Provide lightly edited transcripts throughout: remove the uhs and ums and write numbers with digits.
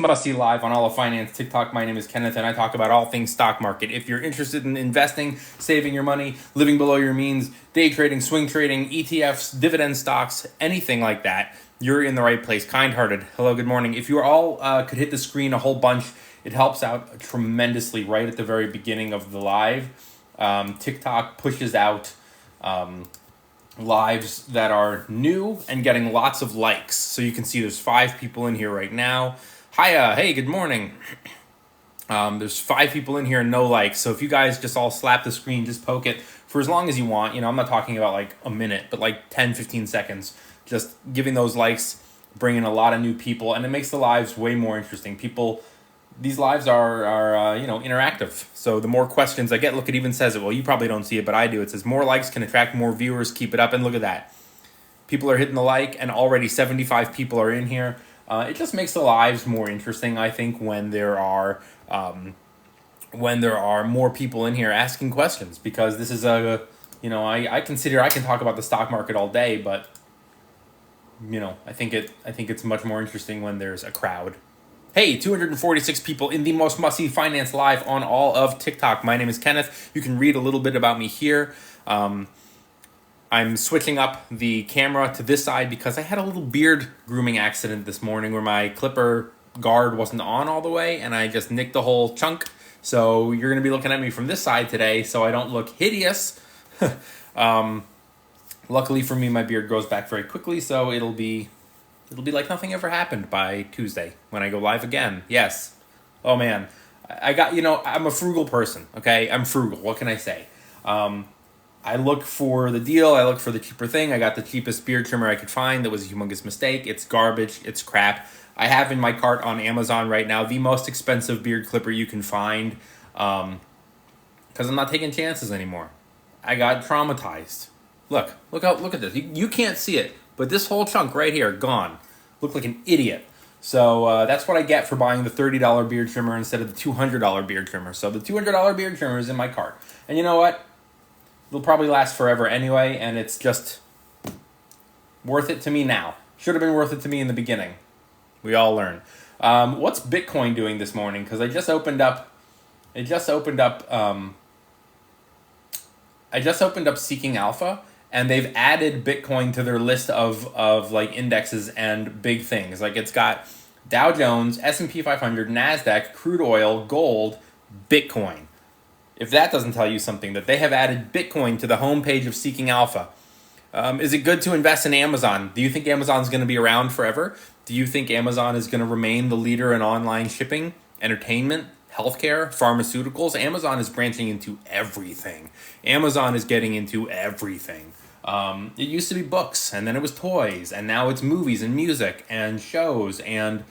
Must See Live on all of finance TikTok. My name is Kenneth and I talk about all things stock market. If you're interested in investing, saving your money, living below your means, day trading, swing trading, ETFs, dividend stocks, anything like that, you're in the right place. Kind-hearted. Hello, good morning. If you all could hit the screen a whole bunch, it helps out tremendously right at the very beginning of the live. TikTok pushes out lives that are new and getting lots of likes. So you can see there's 5 people in here right now. Hiya, hey, good morning. There's 5 people in here and no likes. So if you guys just all slap the screen, just poke it for as long as you want. You know, I'm not talking about like a minute, but like 10, 15 seconds. Just giving those likes, bringing a lot of new people, and it makes the lives way more interesting. These lives are interactive. So the more questions I get, look, it even says it. Well, you probably don't see it, but I do. It says more likes can attract more viewers. Keep it up, and look at that. People are hitting the like, and already 75 people are in here. It just makes the lives more interesting, I think, when there are more people in here asking questions, because this is I can talk about the stock market all day, but I think it's much more interesting when there's a crowd. Hey, 246 people in the most must-see finance live on all of TikTok. My name is Kenneth. You can read a little bit about me here. I'm switching up the camera to this side because I had a little beard grooming accident this morning where my clipper guard wasn't on all the way and I just nicked the whole chunk. So you're going to be looking at me from this side today so I don't look hideous. Luckily for me, my beard grows back very quickly, so it'll be like nothing ever happened by Tuesday when I go live again. Yes. Oh man. I'm a frugal person, okay? I'm frugal. What can I say? I look for the deal. I look for the cheaper thing. I got the cheapest beard trimmer I could find. That was a humongous mistake. It's garbage. It's crap. I have in my cart on Amazon right now the most expensive beard clipper you can find, because I'm not taking chances anymore. I got traumatized. Look at this. You can't see it, but this whole chunk right here, gone. Look like an idiot. So that's what I get for buying the $30 beard trimmer instead of the $200 beard trimmer. So the $200 beard trimmer is in my cart. And you know what? It'll probably last forever anyway, and it's just worth it to me now. Should have been worth it to me in the beginning. We all learn. What's Bitcoin doing this morning? Because I just opened up Seeking Alpha, and they've added Bitcoin to their list of like indexes and big things. Like it's got Dow Jones, S&P 500, NASDAQ, crude oil, gold, Bitcoin. If that doesn't tell you something, that they have added Bitcoin to the homepage of Seeking Alpha. Is it good to invest in Amazon? Do you think Amazon is going to be around forever? Do you think Amazon is going to remain the leader in online shipping, entertainment, healthcare, pharmaceuticals? Amazon is branching into everything. Amazon is getting into everything. It used to be books, and then it was toys, and now it's movies and music and shows and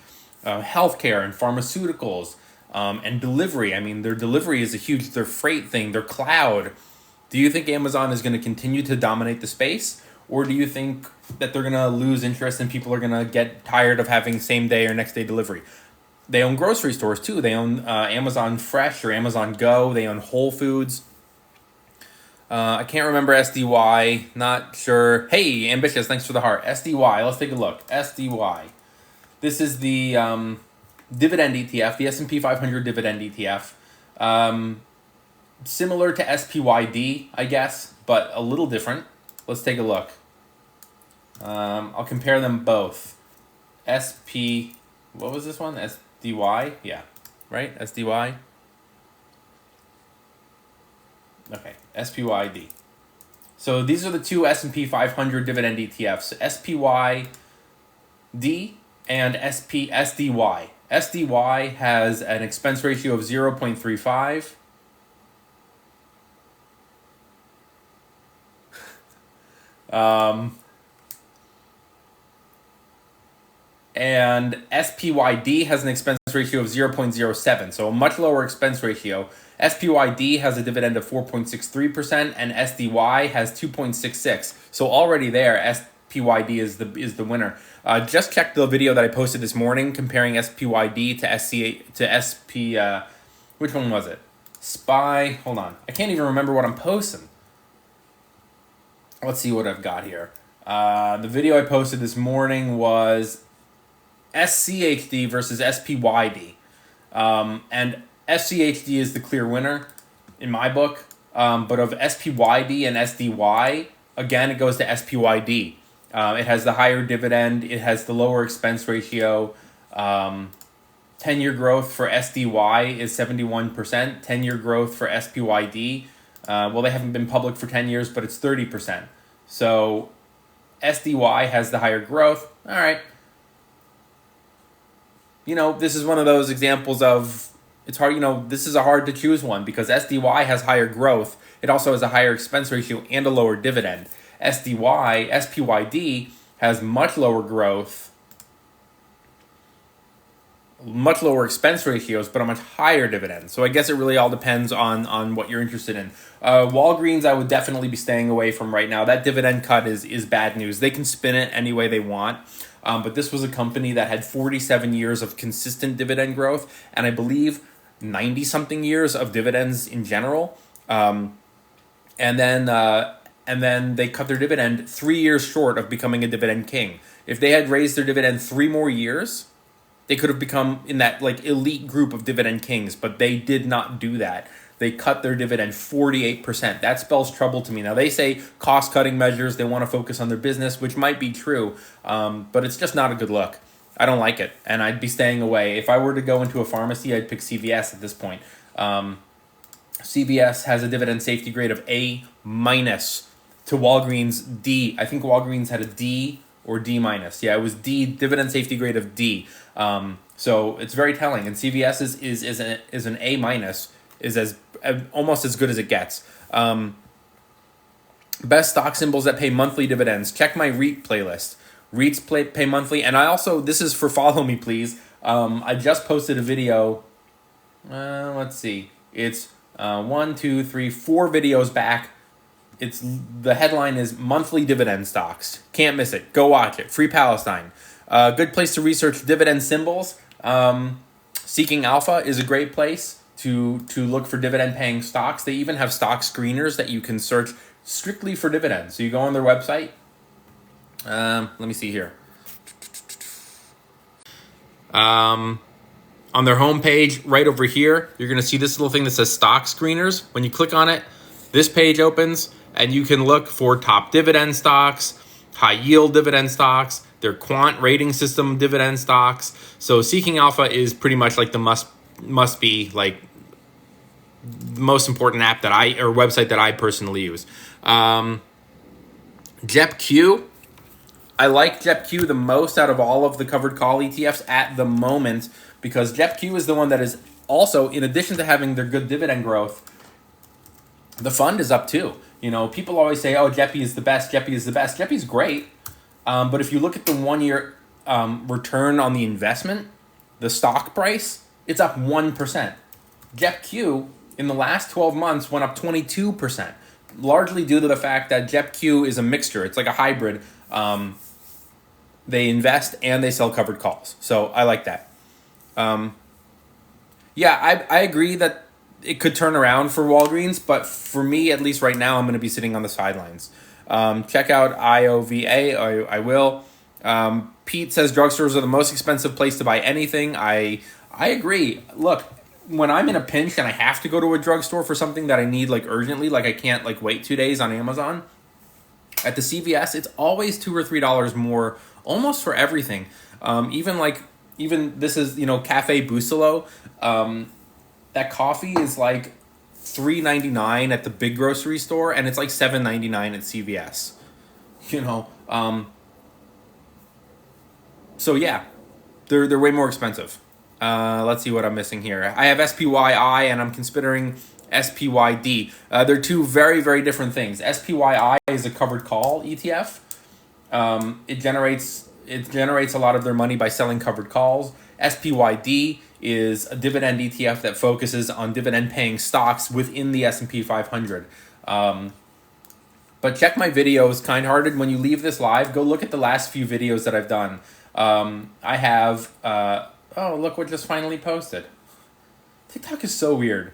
healthcare and pharmaceuticals. And delivery. I mean, their delivery is their freight thing, their cloud. Do you think Amazon is going to continue to dominate the space? Or do you think that they're going to lose interest and people are going to get tired of having same day or next day delivery? They own grocery stores too. They own Amazon Fresh or Amazon Go. They own Whole Foods. I can't remember SDY. Not sure. Hey, Ambitious, thanks for the heart. SDY, let's take a look. SDY. This is the dividend ETF, the S&P 500 dividend ETF. Similar to SPYD, I guess, but a little different. Let's take a look. I'll compare them both. What was this one? SDY? Yeah, right? SDY? Okay, SPYD. So these are the two S&P 500 dividend ETFs, SPYD and SDY. SDY has an expense ratio of 0.35. And SPYD has an expense ratio of 0.07, so a much lower expense ratio. SPYD has a dividend of 4.63%, and SDY has 2.66. So already there, SPYD is the winner. Just check the video that I posted this morning comparing SPYD to SP. Which one was it? SPY. Hold on. I can't even remember what I'm posting. Let's see what I've got here. The video I posted this morning was SCHD versus SPYD. And SCHD is the clear winner in my book. But of SPYD and SDY, again, it goes to SPYD. It has the higher dividend. It has the lower expense ratio. 10-year growth for SDY is 71%. 10-year growth for SPYD, well, they haven't been public for 10 years, but it's 30%. So SDY has the higher growth. All right. This is one of those examples of, it's hard, this is a hard to choose one because SDY has higher growth. It also has a higher expense ratio and a lower dividend. SPYD has much lower growth, much lower expense ratios, but a much higher dividend. So I guess it really all depends on what you're interested in. Walgreens, I would definitely be staying away from right now. That dividend cut is bad news. They can spin it any way they want. But this was a company that had 47 years of consistent dividend growth, and I believe 90-something years of dividends in general. And then they cut their dividend 3 years short of becoming a dividend king. If they had raised their dividend 3 more years, they could have become in that elite group of dividend kings, but they did not do that. They cut their dividend 48%. That spells trouble to me. Now, they say cost-cutting measures, they want to focus on their business, which might be true, but it's just not a good look. I don't like it, and I'd be staying away. If I were to go into a pharmacy, I'd pick CVS at this point. CVS has a dividend safety grade of A- to Walgreens D. I think Walgreens had a D or D-. Yeah, it was D, dividend safety grade of D. So it's very telling. And CVS is an A-, is almost as good as it gets. Best stock symbols that pay monthly dividends. Check my REIT playlist. REITs pay monthly. And I also, this is for Follow Me Please. I just posted a video. Let's see. It's 1, 2, 3, 4 videos back. The headline is Monthly Dividend Stocks. Can't miss it. Go watch it. Free Palestine. Good place to research dividend symbols. Seeking Alpha is a great place to look for dividend-paying stocks. They even have stock screeners that you can search strictly for dividends. So you go on their website. Let me see here. On their homepage, right over here, you're going to see this little thing that says Stock Screeners. When you click on it, this page opens, and you can look for top dividend stocks, high-yield dividend stocks, their quant rating system dividend stocks. So Seeking Alpha is pretty much like the must be like the most important app or website that I personally use. JEPQ. I like JEPQ the most out of all of the covered call ETFs at the moment because JEPQ is the one that is also, in addition to having their good dividend growth, the fund is up too. People always say, oh, JEPI is the best, JEPI is the best. JEPI is great. But if you look at the 1-year return on the investment, the stock price, it's up 1%. JEPQ in the last 12 months went up 22%, largely due to the fact that JEPQ is a mixture. It's like a hybrid. They invest and they sell covered calls. So I like that. I agree that it could turn around for Walgreens, but for me, at least right now, I'm going to be sitting on the sidelines. Check out IOVA. I will. Pete says drugstores are the most expensive place to buy anything. I agree. Look, when I'm in a pinch and I have to go to a drugstore for something that I need urgently, I can't wait 2 days on Amazon, at the CVS, it's always $2 or $3 more, almost for everything. Even this is Cafe Bustelo. That coffee is $3.99 at the big grocery store, and it's $7.99 at CVS. So yeah, they're way more expensive. Let's see what I'm missing here. I have SPYI and I'm considering SPYD. They're two very, very different things. SPYI is a covered call ETF. It generates a lot of their money by selling covered calls. SPYD is a dividend ETF that focuses on dividend-paying stocks within the S&P 500. But check my videos, kind-hearted. When you leave this live, go look at the last few videos that I've done. I have... look what just finally posted. TikTok is so weird.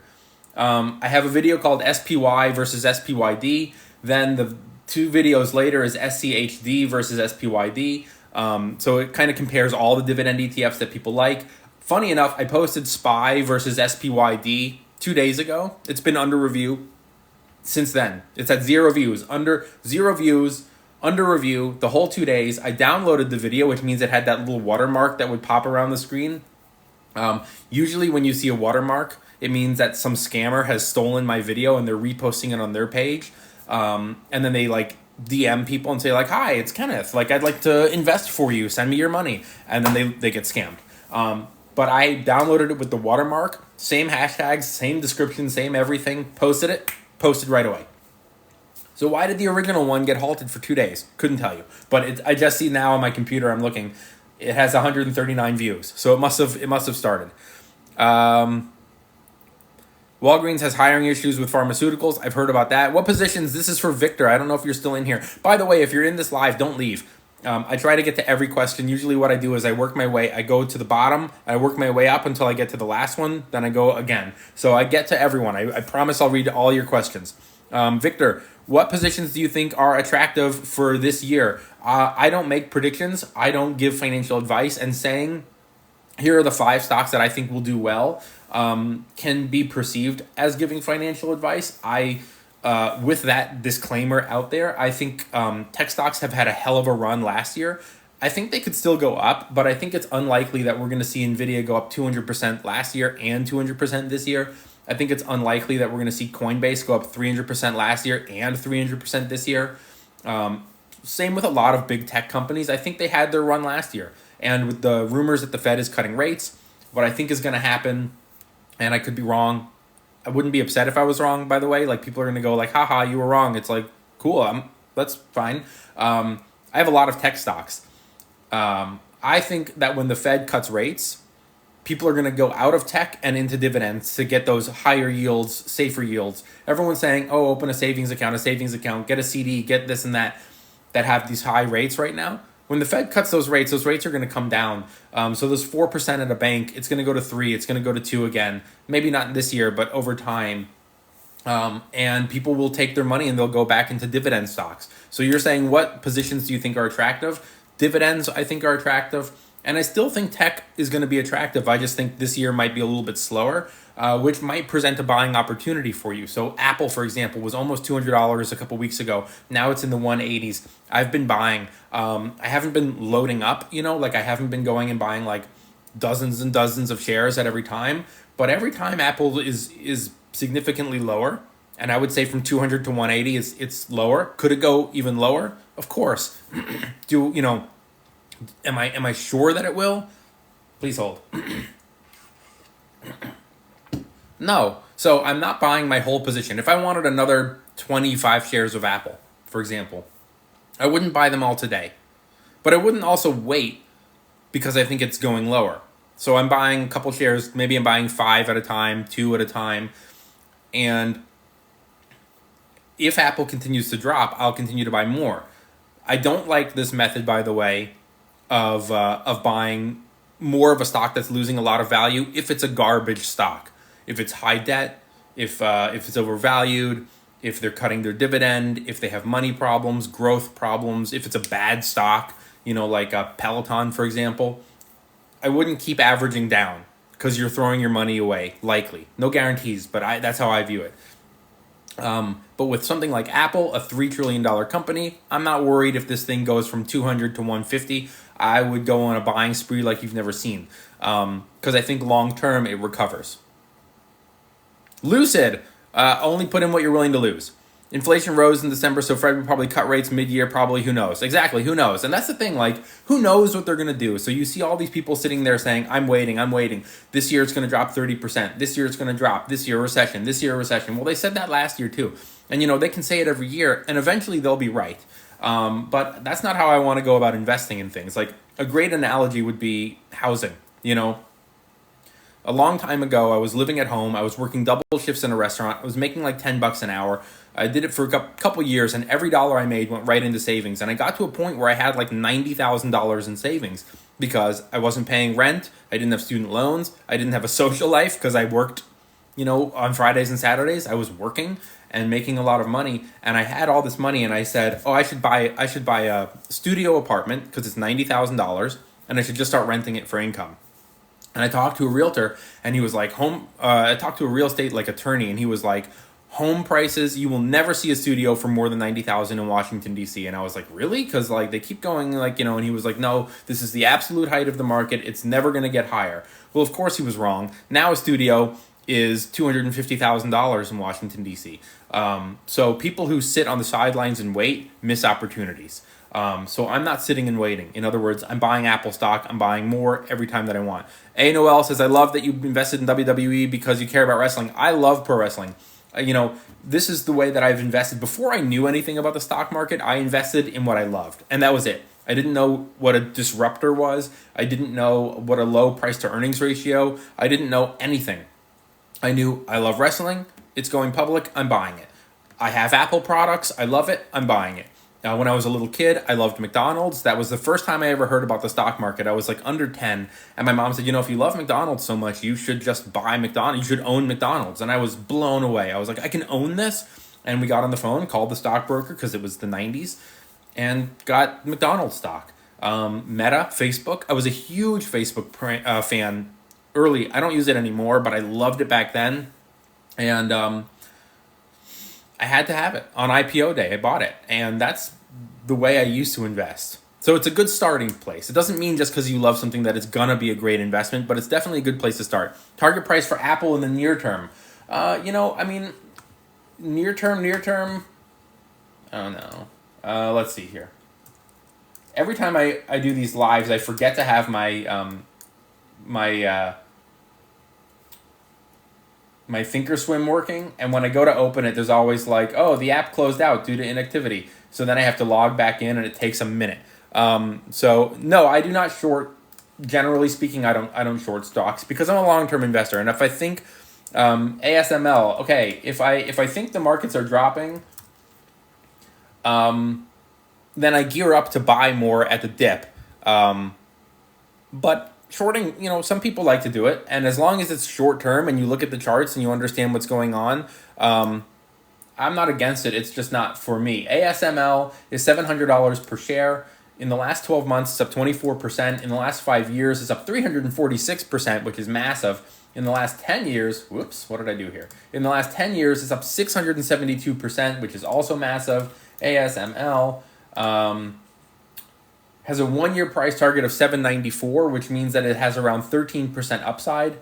I have a video called SPY versus SPYD. Then the 2 videos later is SCHD versus SPYD. So it kind of compares all the dividend ETFs that people like. Funny enough, I posted SPY versus SPYD 2 days ago. It's been under review since then. It's at 0 views, under review the whole 2 days. I downloaded the video, which means it had that little watermark that would pop around the screen. Usually when you see a watermark, it means that some scammer has stolen my video and they're reposting it on their page. And then they like DM people and say like, "Hi, it's Kenneth. Like, I'd like to invest for you. Send me your money." And then they get scammed. But I downloaded it with the watermark, same hashtags, same description, same everything, posted right away. So why did the original one get halted for 2 days? Couldn't tell you. But I just see now on my computer, I'm looking, it has 139 views. So it must have started. Walgreens has hiring issues with pharmaceuticals. I've heard about that. What positions? This is for Victor. I don't know if you're still in here. By the way, if you're in this live, don't leave. I try to get to every question. Usually what I do is I work my way. I go to the bottom. I work my way up until I get to the last one. Then I go again. So I get to everyone. I promise I'll read all your questions. Victor, what positions do you think are attractive for this year? I don't make predictions. I don't give financial advice. And saying, here are the 5 stocks that I think will do well, can be perceived as giving financial advice. With that disclaimer out there, I think tech stocks have had a hell of a run last year. I think they could still go up, but I think it's unlikely that we're going to see NVIDIA go up 200% last year and 200% this year. I think it's unlikely that we're going to see Coinbase go up 300% last year and 300% this year. Same with a lot of big tech companies. I think they had their run last year. And with the rumors that the Fed is cutting rates, what I think is going to happen, and I could be wrong, I wouldn't be upset if I was wrong, by the way. Like, people are going to go like, haha, you were wrong. It's like, cool, that's fine. I have a lot of tech stocks. I think that when the Fed cuts rates, people are going to go out of tech and into dividends to get those higher yields, safer yields. Everyone's saying, oh, open a savings account, get a CD, get this and that have these high rates right now. When the Fed cuts those rates are going to come down. So those 4% at a bank, it's going to go to 3, it's going to go to 2 again. Maybe not this year, but over time. And people will take their money and they'll go back into dividend stocks. So you're saying, what positions do you think are attractive? Dividends, I think, are attractive. And I still think tech is going to be attractive. I just think this year might be a little bit slower, which might present a buying opportunity for you. So Apple, for example, was almost $200 a couple weeks ago. Now it's in the 180s. I've been buying. I haven't been loading up, like I haven't been going and buying like dozens and dozens of shares at every time. But every time Apple is significantly lower, and I would say from 200 to 180, it's lower. Could it go even lower? Of course. Am I sure that it will? Please hold. No. So I'm not buying my whole position. If I wanted another 25 shares of Apple, for example, I wouldn't buy them all today. But I wouldn't also wait because I think it's going lower. So I'm buying a couple shares. Maybe I'm buying 5 at a time, 2 at a time. And if Apple continues to drop, I'll continue to buy more. I don't like this method, by the way, of buying more of a stock that's losing a lot of value if it's a garbage stock, if it's high debt, if it's overvalued, if they're cutting their dividend, if they have money problems, growth problems, if it's a bad stock, like a Peloton, for example. I wouldn't keep averaging down because you're throwing your money away, likely. No guarantees, but that's how I view it. But with something like Apple, a $3 trillion company, I'm not worried if this thing goes from 200 to 150. I would go on a buying spree like you've never seen, because I think long term it recovers. Lucid, only put in what you're willing to lose. Inflation rose in December, so Fed will probably cut rates mid-year, probably, who knows? Exactly, who knows? And that's the thing, like, who knows what they're going to do? So you see all these people sitting there saying, I'm waiting. This year it's going to drop 30%. This year it's going to drop. This year recession. Well, they said that last year too. And, they can say it every year, and eventually they'll be right. But that's not how I want to go about investing in things. Like, a great analogy would be housing, A long time ago, I was living at home. I was working double shifts in a restaurant. I was making like $10 an hour. I did it for a couple years, and every dollar I made went right into savings. And I got to a point where I had like $90,000 in savings because I wasn't paying rent. I didn't have student loans. I didn't have a social life because I worked, on Fridays and Saturdays. I was working, and making a lot of money. And I had all this money, and I said, oh, I should buy a studio apartment because it's $90,000, and I should just start renting it for income. And I talked to a realtor, and he was like, I talked to a real estate like attorney, and he was like, home prices, you will never see a studio for more than 90,000 in Washington D.C. And I was like, really? Because like they keep going, like, you know. And he was like, no, this is the absolute height of the market. It's never going to get higher. Well, of course he was wrong. Now a studio is $250,000 in Washington D.C. So people who sit on the sidelines and wait miss opportunities. So I'm not sitting and waiting. In other words, I'm buying Apple stock. I'm buying more every time that I want. A. Noel says, I love that you invested in WWE because you care about wrestling. I love pro wrestling. This is the way that I've invested. Before I knew anything about the stock market, I invested in what I loved. And that was it. I didn't know what a disruptor was. I didn't know what a low price to earnings ratio. I didn't know anything. I knew I love wrestling. It's going public. I'm buying it. I have Apple products. I love it. I'm buying it. When I was a little kid, I loved McDonald's. That was the first time I ever heard about the stock market. I was like under 10, and my mom said, if you love McDonald's so much, you should just buy McDonald's. You should own McDonald's. And I was blown away. I was like, I can own this? And we got on the phone, called the stockbroker because it was the 90s, and got McDonald's stock. Meta, Facebook. I was a huge Facebook fan early. I don't use it anymore, but I loved it back then. And I had to have it on IPO day. I bought it, and that's the way I used to invest. So it's a good starting place. It doesn't mean just because you love something that it's gonna be a great investment, but it's definitely a good place to start. Target price for Apple in the near term. Near term. I don't know. Let's see here. Every time I do these lives, I forget to have my Thinkorswim working, and when I go to open it, there's always like, oh, the app closed out due to inactivity. So then I have to log back in, and it takes a minute. So no, I do not short. Generally speaking, I don't short stocks because I'm a long-term investor, and if I think ASML, okay, if I think the markets are dropping, then I gear up to buy more at the dip. But shorting, some people like to do it, and as long as it's short term and you look at the charts and you understand what's going on, I'm not against it. It's just not for me. ASML is $700 per share. In the last 12 months, it's up 24%. In the last 5 years, it's up 346%, which is massive. In the last 10 years, what did I do here? In the last 10 years, it's up 672%, which is also massive. ASML has a 1-year price target of $7.94, which means that it has around 13% upside.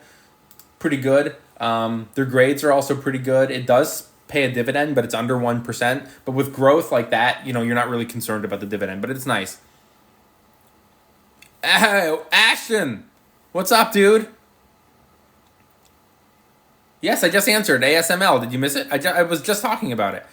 Pretty good. Their grades are also pretty good. It does pay a dividend, but it's under 1%. But with growth like that, you're not really concerned about the dividend, but it's nice. Oh, Ashton! What's up, dude? Yes, I just answered ASML. Did you miss it? I was just talking about it.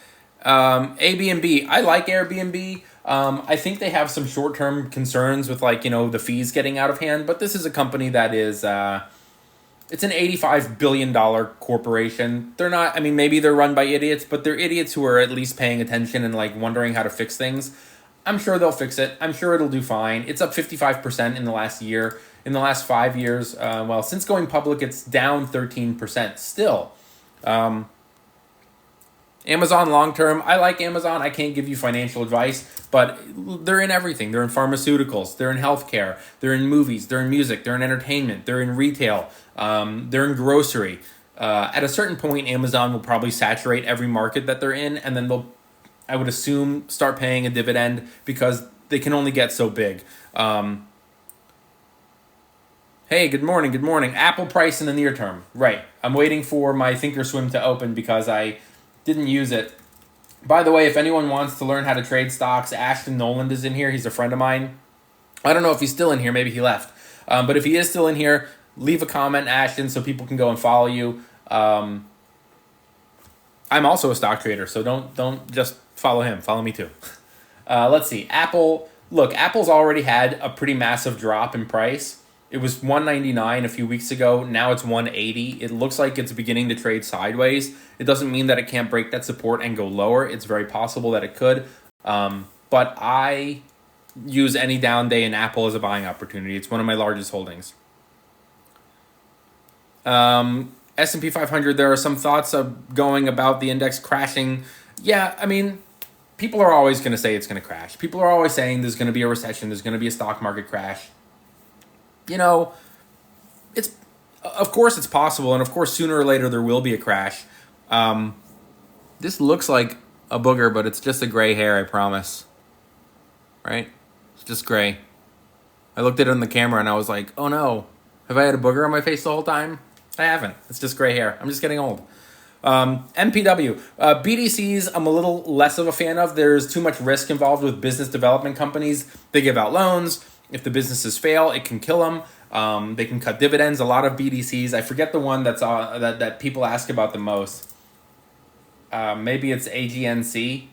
Airbnb. I like Airbnb. I think they have some short-term concerns with the fees getting out of hand, but this is a company that is, it's an $85 billion corporation. They're not, maybe they're run by idiots, but they're idiots who are at least paying attention and wondering how to fix things. I'm sure they'll fix it. I'm sure it'll do fine. It's up 55% in the last year. In the last 5 years, since going public, it's down 13% still. Amazon long-term, I like Amazon. I can't give you financial advice, but they're in everything. They're in pharmaceuticals. They're in healthcare. They're in movies. They're in music. They're in entertainment. They're in retail. They're in grocery. At a certain point, Amazon will probably saturate every market that they're in, and then they'll, I would assume, start paying a dividend because they can only get so big. Hey, good morning. Apple price in the near term. Right. I'm waiting for my Thinkorswim to open because I didn't use it. By the way, if anyone wants to learn how to trade stocks, Ashton Noland is in here. He's a friend of mine. I don't know if he's still in here. Maybe he left. But if he is still in here, leave a comment, Ashton, so people can go and follow you. I'm also a stock trader, so don't just follow him. Follow me too. Let's see. Apple. Look, Apple's already had a pretty massive drop in price. It was $199 a few weeks ago. Now it's $180. It looks like it's beginning to trade sideways. It doesn't mean that it can't break that support and go lower. It's very possible that it could. But I use any down day in Apple as a buying opportunity. It's one of my largest holdings. S&P 500, there are some thoughts of going about the index crashing. Yeah, I mean, people are always going to say it's going to crash. People are always saying there's going to be a recession, there's going to be a stock market crash. You know, it's of course it's possible, and of course sooner or later there will be a crash. This looks like a booger, but it's just a gray hair, I promise. Right? It's just gray. I looked at it on the camera and I was like, oh no, have I had a booger on my face the whole time? I haven't. It's just gray hair. I'm just getting old. MPW. BDCs, I'm a little less of a fan of. There's too much risk involved with business development companies. They give out loans. If the businesses fail, it can kill them. They can cut dividends. A lot of BDCs. I forget the one that people ask about the most. Maybe it's AGNC.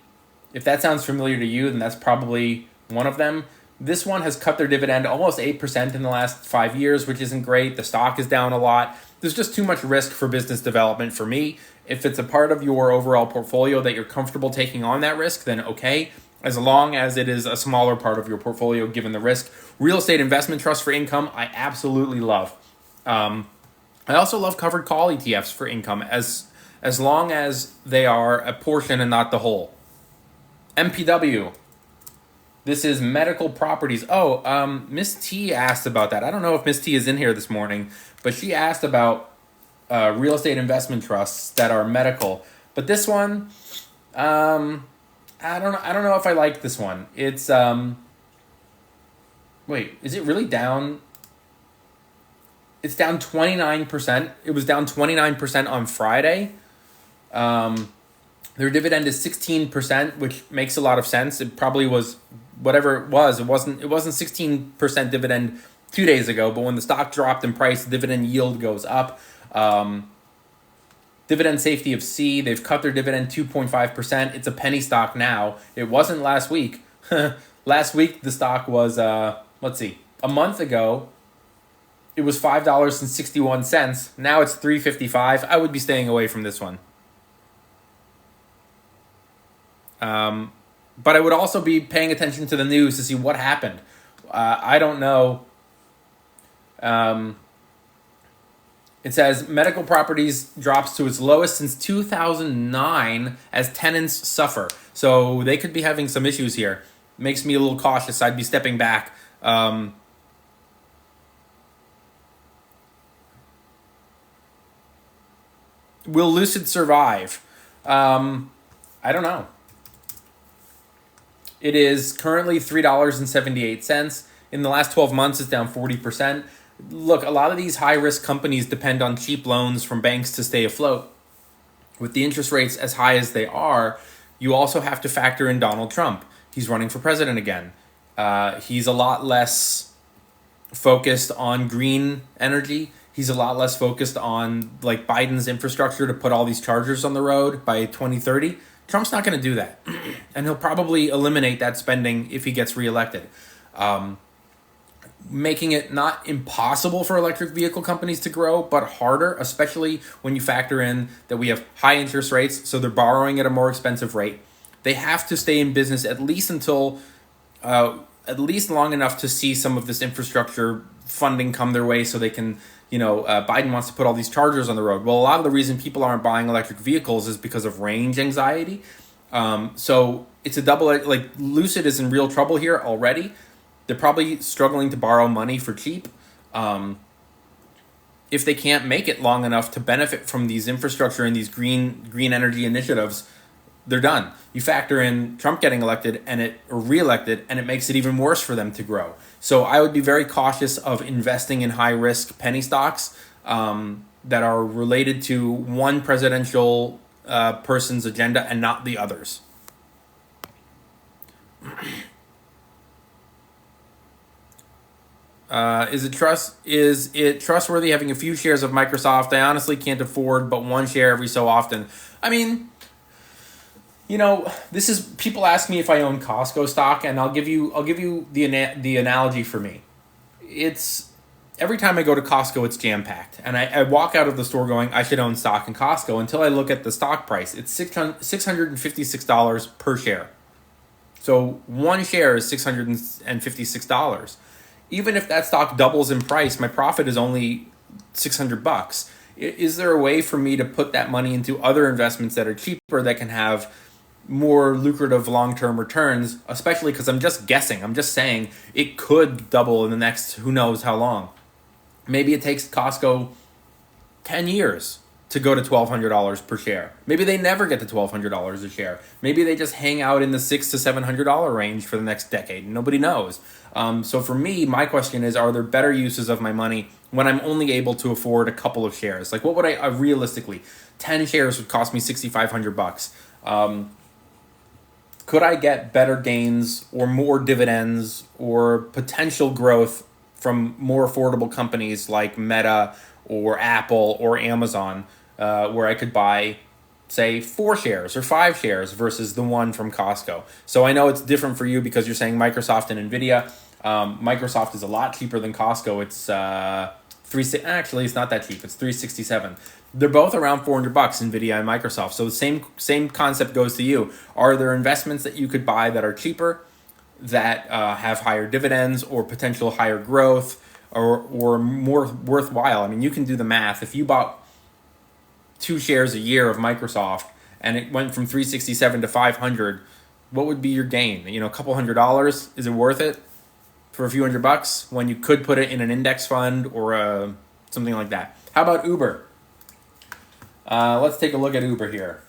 If that sounds familiar to you, then that's probably one of them. This one has cut their dividend almost 8% in the last 5 years, which isn't great. The stock is down a lot. There's just too much risk for business development for me. If it's a part of your overall portfolio that you're comfortable taking on that risk, then okay, as long as it is a smaller part of your portfolio given the risk. Real estate investment trust for income, I absolutely love. I also love covered call ETFs for income as long as they are a portion and not the whole. MPW. This is medical properties. Miss T asked about that. I don't know if Miss T is in here this morning, but she asked about real estate investment trusts that are medical. But this one, I don't know if I like this one. It's wait, is it really down? It's down 29%. It was down 29% on Friday. Their dividend is 16%, which makes a lot of sense. It probably was whatever it was. It wasn't 16% dividend 2 days ago, but when the stock dropped in price, the dividend yield goes up. Dividend safety of C, they've cut their dividend 2.5%. It's a penny stock now. It wasn't last week. Last week, the stock was, a month ago, it was $5.61. Now it's $3.55. I would be staying away from this one. But I would also be paying attention to the news to see what happened. I don't know. It says medical properties drops to its lowest since 2009 as tenants suffer. So they could be having some issues here. Makes me a little cautious. I'd be stepping back. Will Lucid survive? I don't know. It is currently $3.78. In the last 12 months, it's down 40%. Look, a lot of these high-risk companies depend on cheap loans from banks to stay afloat. With the interest rates as high as they are, you also have to factor in Donald Trump. He's running for president again. He's a lot less focused on green energy. He's a lot less focused on like Biden's infrastructure to put all these chargers on the road by 2030. Trump's not going to do that. And he'll probably eliminate that spending if he gets reelected. Making it not impossible for electric vehicle companies to grow, but harder, especially when you factor in that we have high interest rates, so they're borrowing at a more expensive rate. They have to stay in business at least until, at least long enough to see some of this infrastructure funding come their way so they can, Biden wants to put all these chargers on the road. Well, a lot of the reason people aren't buying electric vehicles is because of range anxiety. So it's a double, like Lucid is in real trouble here already. They're probably struggling to borrow money for cheap. If they can't make it long enough to benefit from these infrastructure and these green energy initiatives, they're done. You factor in Trump getting elected or reelected, and it makes it even worse for them to grow. So I would be very cautious of investing in high risk penny stocks that are related to one presidential person's agenda and not the others. Is it trustworthy having a few shares of Microsoft? I honestly can't afford but one share every so often. I mean, this is, people ask me if I own Costco stock, and I'll give you the analogy for me. It's every time I go to Costco, it's jam packed, and I walk out of the store going, I should own stock in Costco until I look at the stock price. It's $656 per share. So one share is $656. Even if that stock doubles in price, my profit is only $600. is there a way for me to put that money into other investments that are cheaper that can have more lucrative long-term returns, especially because I'm just guessing. I'm just saying it could double in the next who knows how long. Maybe it takes Costco 10 years to go to $1,200 per share. Maybe they never get to $1,200 a share. Maybe they just hang out in the $600 to $700 range for the next decade. Nobody knows. So for me, my question is, are there better uses of my money when I'm only able to afford a couple of shares? Like, what would I realistically? 10 shares would cost me $6,500. Could I get better gains or more dividends or potential growth from more affordable companies like Meta or Apple or Amazon, where I could buy, say, 4 shares or 5 shares versus the one from Costco? So I know it's different for you because you're saying Microsoft and NVIDIA. Microsoft is a lot cheaper than Costco. It's actually it's not that cheap. It's $367. They're both around $400, NVIDIA and Microsoft. So the same concept goes to you. Are there investments that you could buy that are cheaper, that have higher dividends or potential higher growth, or more worthwhile? I mean, you can do the math. If you bought 2 shares a year of Microsoft and it went from $367 to $500, what would be your gain? A couple $100. Is it worth it for a few $100 when you could put it in an index fund or something like that? How about Uber? Let's take a look at Uber here.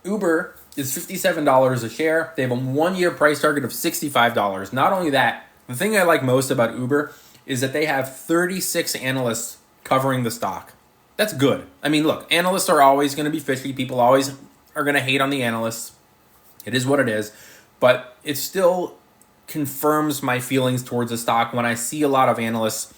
Uber is $57 a share. They have a 1-year price target of $65. Not only that, the thing I like most about Uber is that they have 36 analysts covering the stock. That's good. I mean, look, analysts are always going to be fishy. People always are going to hate on the analysts. It is what it is. But it still confirms my feelings towards the stock when I see a lot of analysts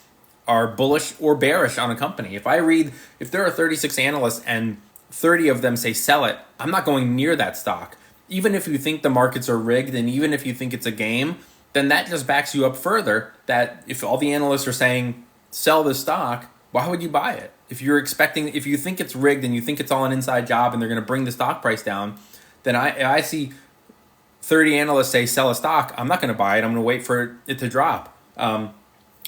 are bullish or bearish on a company. If there are 36 analysts and 30 of them say sell it, I'm not going near that stock. Even if you think the markets are rigged and even if you think it's a game, then that just backs you up further that if all the analysts are saying sell this stock, why would you buy it? If you think it's rigged and you think it's all an inside job and they're going to bring the stock price down, then I see 30 analysts say sell a stock, I'm not going to buy it. I'm going to wait for it to drop.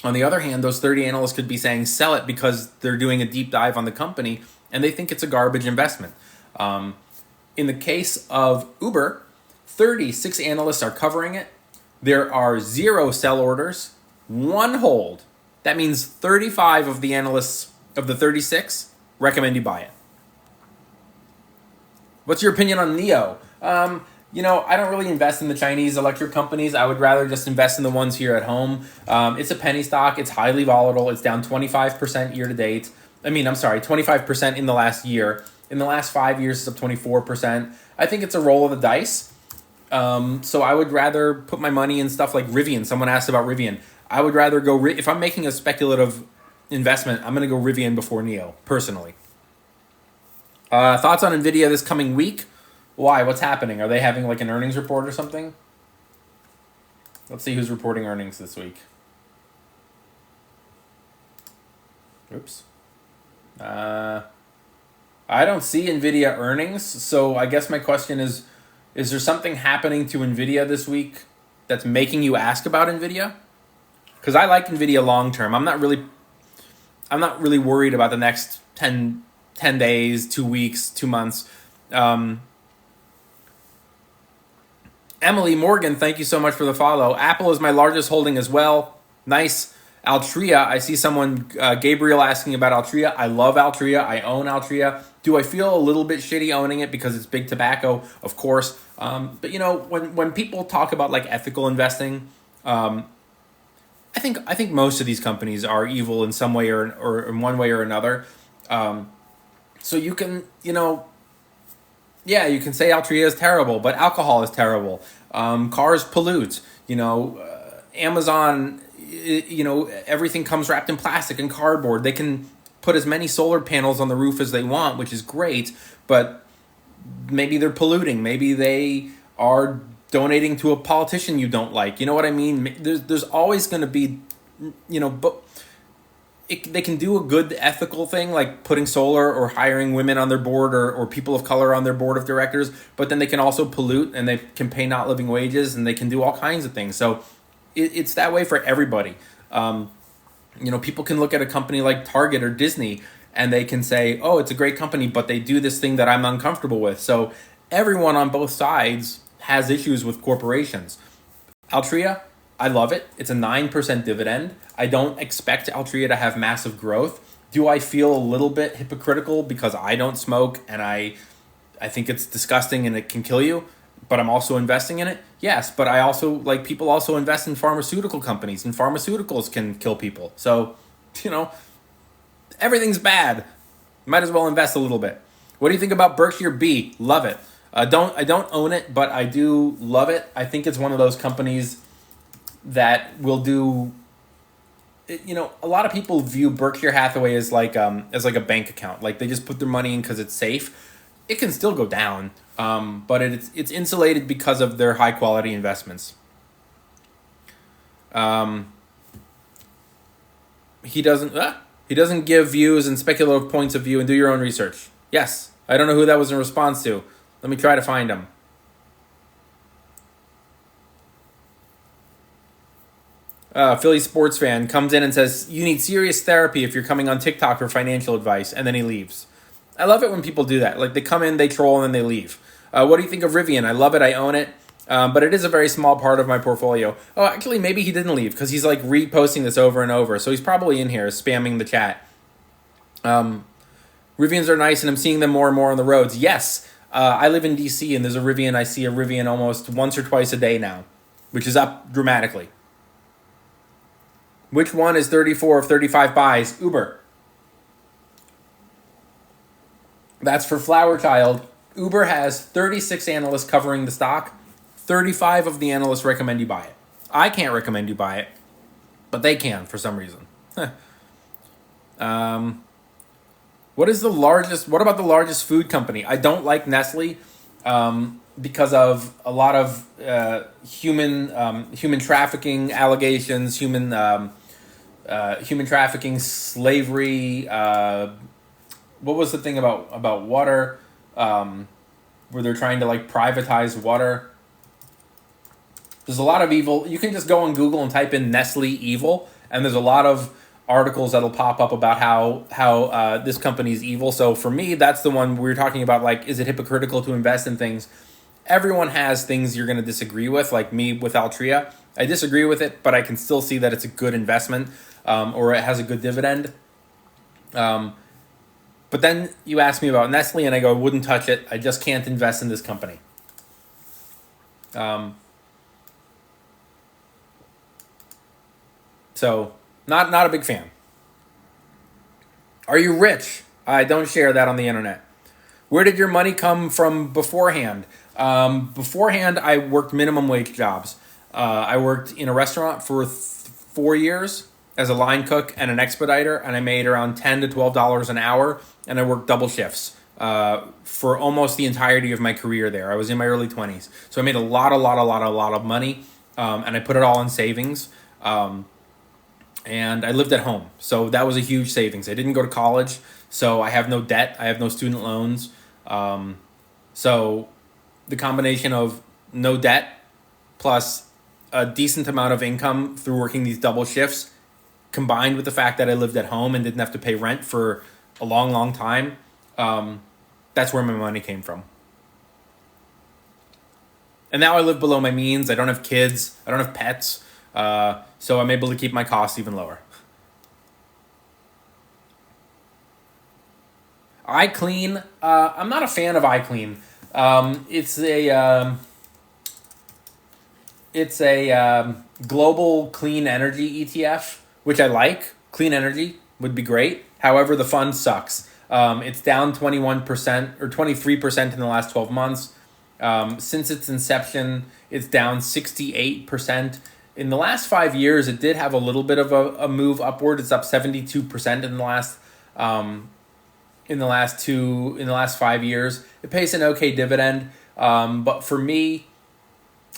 On the other hand, those 30 analysts could be saying sell it because they're doing a deep dive on the company and they think it's a garbage investment. In the case of Uber, 36 analysts are covering it. There are 0 sell orders, 1 hold. That means 35 of the analysts of the 36 recommend you buy it. What's your opinion on NIO? I don't really invest in the Chinese electric companies. I would rather just invest in the ones here at home. It's a penny stock. It's highly volatile. It's down 25% year to date. 25% in the last year. In the last 5 years, it's up 24%. I think it's a roll of the dice. So I would rather put my money in stuff like Rivian. Someone asked about Rivian. I would rather go, if I'm making a speculative investment, I'm going to go Rivian before NIO, personally. Thoughts on NVIDIA this coming week? Why? What's happening? Are they having like an earnings report or something? Let's see who's reporting earnings this week. Oops. I don't see NVIDIA earnings, so I guess my question is there something happening to NVIDIA this week that's making you ask about NVIDIA? Because I like NVIDIA long term. I'm not really worried about the next 10 days, 2 weeks, 2 months. Emily Morgan, thank you so much for the follow. Apple is my largest holding as well. Nice. Altria, I see someone, Gabriel, asking about Altria. I love Altria. I own Altria. Do I feel a little bit shitty owning it because it's big tobacco? Of course. But when people talk about like ethical investing, I think most of these companies are evil in some way or in one way or another. So you can, you can say Altria is terrible, but alcohol is terrible. Cars pollute. Amazon, everything comes wrapped in plastic and cardboard. They can put as many solar panels on the roof as they want, which is great, but maybe they're polluting. Maybe they are donating to a politician you don't like. You know what I mean? There's always going to be, but they can do a good ethical thing like putting solar or hiring women on their board or people of color on their board of directors, but then they can also pollute and they can pay not living wages and they can do all kinds of things. So it's that way for everybody. People can look at a company like Target or Disney and they can say, oh, it's a great company, but they do this thing that I'm uncomfortable with. So everyone on both sides has issues with corporations. Altria, I love it. It's a 9% dividend. I don't expect Altria to have massive growth. Do I feel a little bit hypocritical because I don't smoke and I think it's disgusting and it can kill you, but I'm also investing in it? Yes, but I also, people also invest in pharmaceutical companies, and pharmaceuticals can kill people. So, everything's bad. Might as well invest a little bit. What do you think about Berkshire B? Love it. I don't own it, but I do love it. I think it's one of those companies that will do. A lot of people view Berkshire Hathaway as like a bank account. Like they just put their money in because it's safe. It can still go down, but it's insulated because of their high quality investments. He doesn't give views and speculative points of view, and do your own research. Yes, I don't know who that was in response to. Let me try to find him. Philly sports fan comes in and says, you need serious therapy if you're coming on TikTok for financial advice, and then he leaves. I love it when people do that. Like they come in, they troll, and then they leave. What do you think of Rivian? I love it. I own it. But it is a very small part of my portfolio. Oh, actually, maybe he didn't leave because he's like reposting this over and over. So he's probably in here spamming the chat. Rivians are nice, and I'm seeing them more and more on the roads. Yes, I live in DC, and there's a Rivian. I see a Rivian almost once or twice a day now, which is up dramatically. Which one is 34 of 35 buys? Uber. That's for Flower Child. Uber has 36 analysts covering the stock. 35 of the analysts recommend you buy it. I can't recommend you buy it, but they can for some reason. What about the largest food company? I don't like Nestle because of a lot of human trafficking allegations, human trafficking, slavery. What was the thing about water? Where they're trying to privatize water. There's a lot of evil. You can just go on Google and type in Nestle evil, and there's a lot of articles that'll pop up about how this company's evil. So for me, that's the one we were talking about. Is it hypocritical to invest in things? Everyone has things you're going to disagree with, like me with Altria. I disagree with it, but I can still see that it's a good investment, or it has a good dividend. But then you ask me about Nestle, and I go, I wouldn't touch it. I just can't invest in this company. So, not a big fan. Are you rich? I don't share that on the internet. Where did your money come from beforehand? Beforehand, I worked minimum wage jobs. I worked in a restaurant for 4 years as a line cook and an expediter, and I made around $10 to $12 an hour, and I worked double shifts for almost the entirety of my career there. I was in my early 20s. So I made a lot of money, and I put it all in savings. And I lived at home. So that was a huge savings. I didn't go to college, so I have no debt. I have no student loans. So the combination of no debt plus a decent amount of income through working these double shifts, combined with the fact that I lived at home and didn't have to pay rent for a long time, that's where my money came from. And now I live below my means. I don't have kids. I don't have pets. So I'm able to keep my costs even lower. iClean. I'm not a fan of iClean. It's a global clean energy ETF, which I like. Clean energy would be great. However, the fund sucks. It's down 21% or 23% in the last 12 months. Since its inception, it's down 68%. In the last 5 years, it did have a little bit of a move upward. It's up 72% in the last 5 years. It pays an okay dividend, but for me,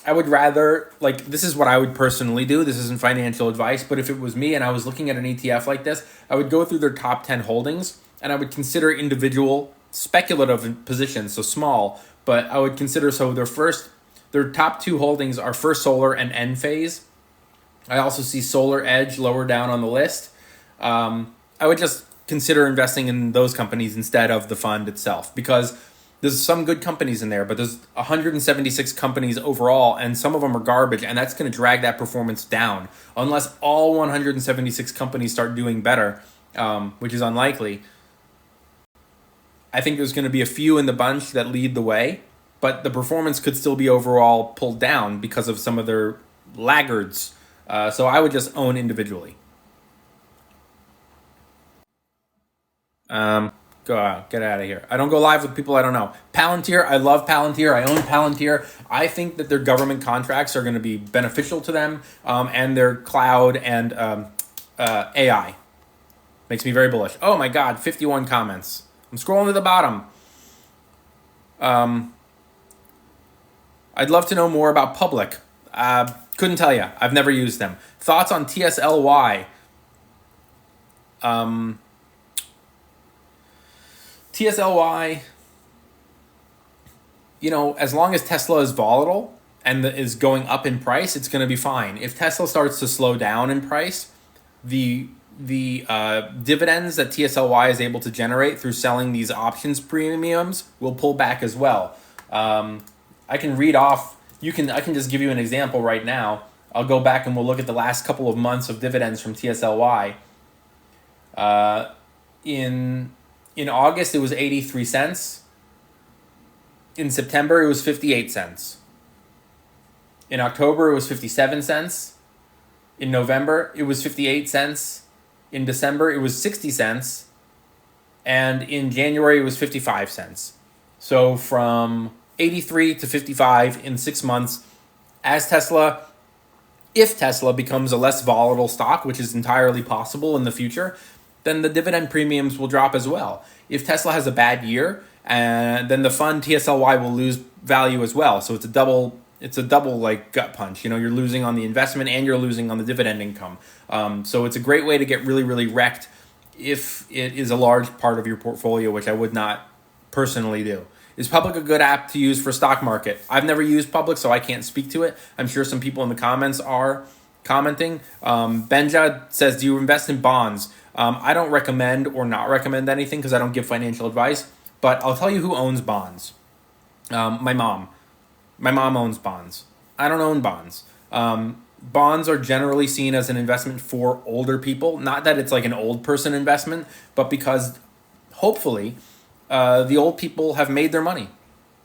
I would rather, this is what I would personally do. This isn't financial advice, but if it was me and I was looking at an ETF like this, I would go through their top 10 holdings and I would consider individual speculative positions, so small, but I would consider, their top 2 holdings are First Solar and Enphase. I also see Solar Edge lower down on the list. I would just consider investing in those companies instead of the fund itself, because there's some good companies in there, but there's 176 companies overall, and some of them are garbage, and that's going to drag that performance down unless all 176 companies start doing better, which is unlikely. I think there's going to be a few in the bunch that lead the way, but the performance could still be overall pulled down because of some of their laggards. So I would just own individually. Go out, get out of here. I don't go live with people I don't know. Palantir, I love Palantir. I own Palantir. I think that their government contracts are going to be beneficial to them, and their cloud and AI. Makes me very bullish. Oh my God, 51 comments. I'm scrolling to the bottom. I'd love to know more about Public. Couldn't tell you. I've never used them. Thoughts on TSLY? TSLY, as long as Tesla is volatile and is going up in price, it's going to be fine. If Tesla starts to slow down in price, the dividends that TSLY is able to generate through selling these options premiums will pull back as well. I can read off. I can just give you an example right now. I'll go back and we'll look at the last couple of months of dividends from TSLY. In August, it was 83 cents. In September, it was 58 cents. In October, it was 57 cents. In November, it was 58 cents. In December, it was 60 cents. And in January, it was 55 cents. So from 83 to 55 in 6 months, if Tesla becomes a less volatile stock, which is entirely possible in the future, then the dividend premiums will drop as well. If Tesla has a bad year, then the fund TSLY will lose value as well. So it's a double like gut punch. You're losing on the investment and you're losing on the dividend income. So it's a great way to get really, really wrecked if it is a large part of your portfolio, which I would not personally do. Is Public a good app to use for stock market? I've never used Public, so I can't speak to it. I'm sure some people in the comments are commenting. Benja says, do you invest in bonds? I don't recommend or not recommend anything because I don't give financial advice, but I'll tell you who owns bonds. My mom. My mom owns bonds. I don't own bonds. Bonds are generally seen as an investment for older people. Not that it's like an old person investment, but because hopefully the old people have made their money.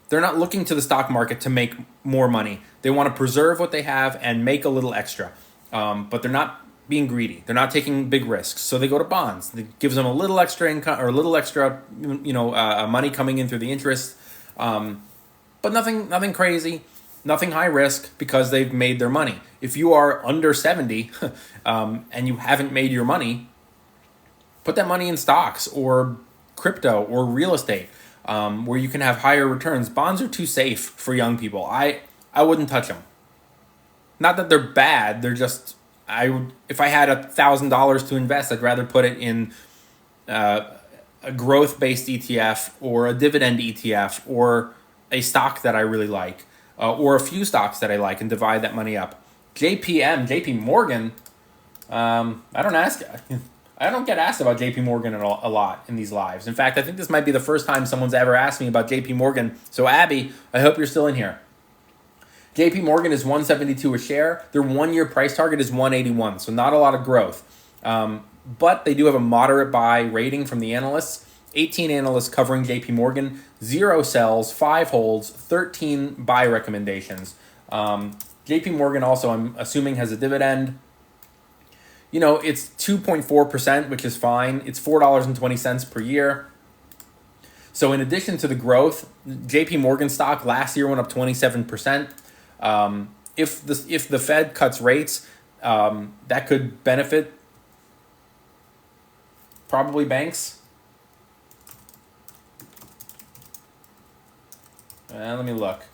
They're not looking to the stock market to make more money. They want to preserve what they have and make a little extra. But they're not being greedy. They're not taking big risks. So they go to bonds. It gives them a little extra income or a little extra, money coming in through the interest. But nothing crazy, nothing high risk because they've made their money. If you are under 70 and you haven't made your money, put that money in stocks or crypto or real estate where you can have higher returns. Bonds are too safe for young people. I wouldn't touch them. Not that they're bad. They're just, if I had $1,000 to invest, I'd rather put it in a growth-based ETF or a dividend ETF or a stock that I really like or a few stocks that I like and divide that money up. JP Morgan, I don't get asked about JP Morgan a lot in these lives. In fact, I think this might be the first time someone's ever asked me about JP Morgan. So Abby, I hope you're still in here. JP Morgan is $172 a share. Their 1-year price target is $181, so not a lot of growth. But they do have a moderate buy rating from the analysts. 18 analysts covering JP Morgan, 0 sells, 5 holds, 13 buy recommendations. JP Morgan also, I'm assuming, has a dividend. It's 2.4%, which is fine. It's $4.20 per year. So in addition to the growth, JP Morgan stock last year went up 27%. If the Fed cuts rates, that could benefit probably banks. Let me look.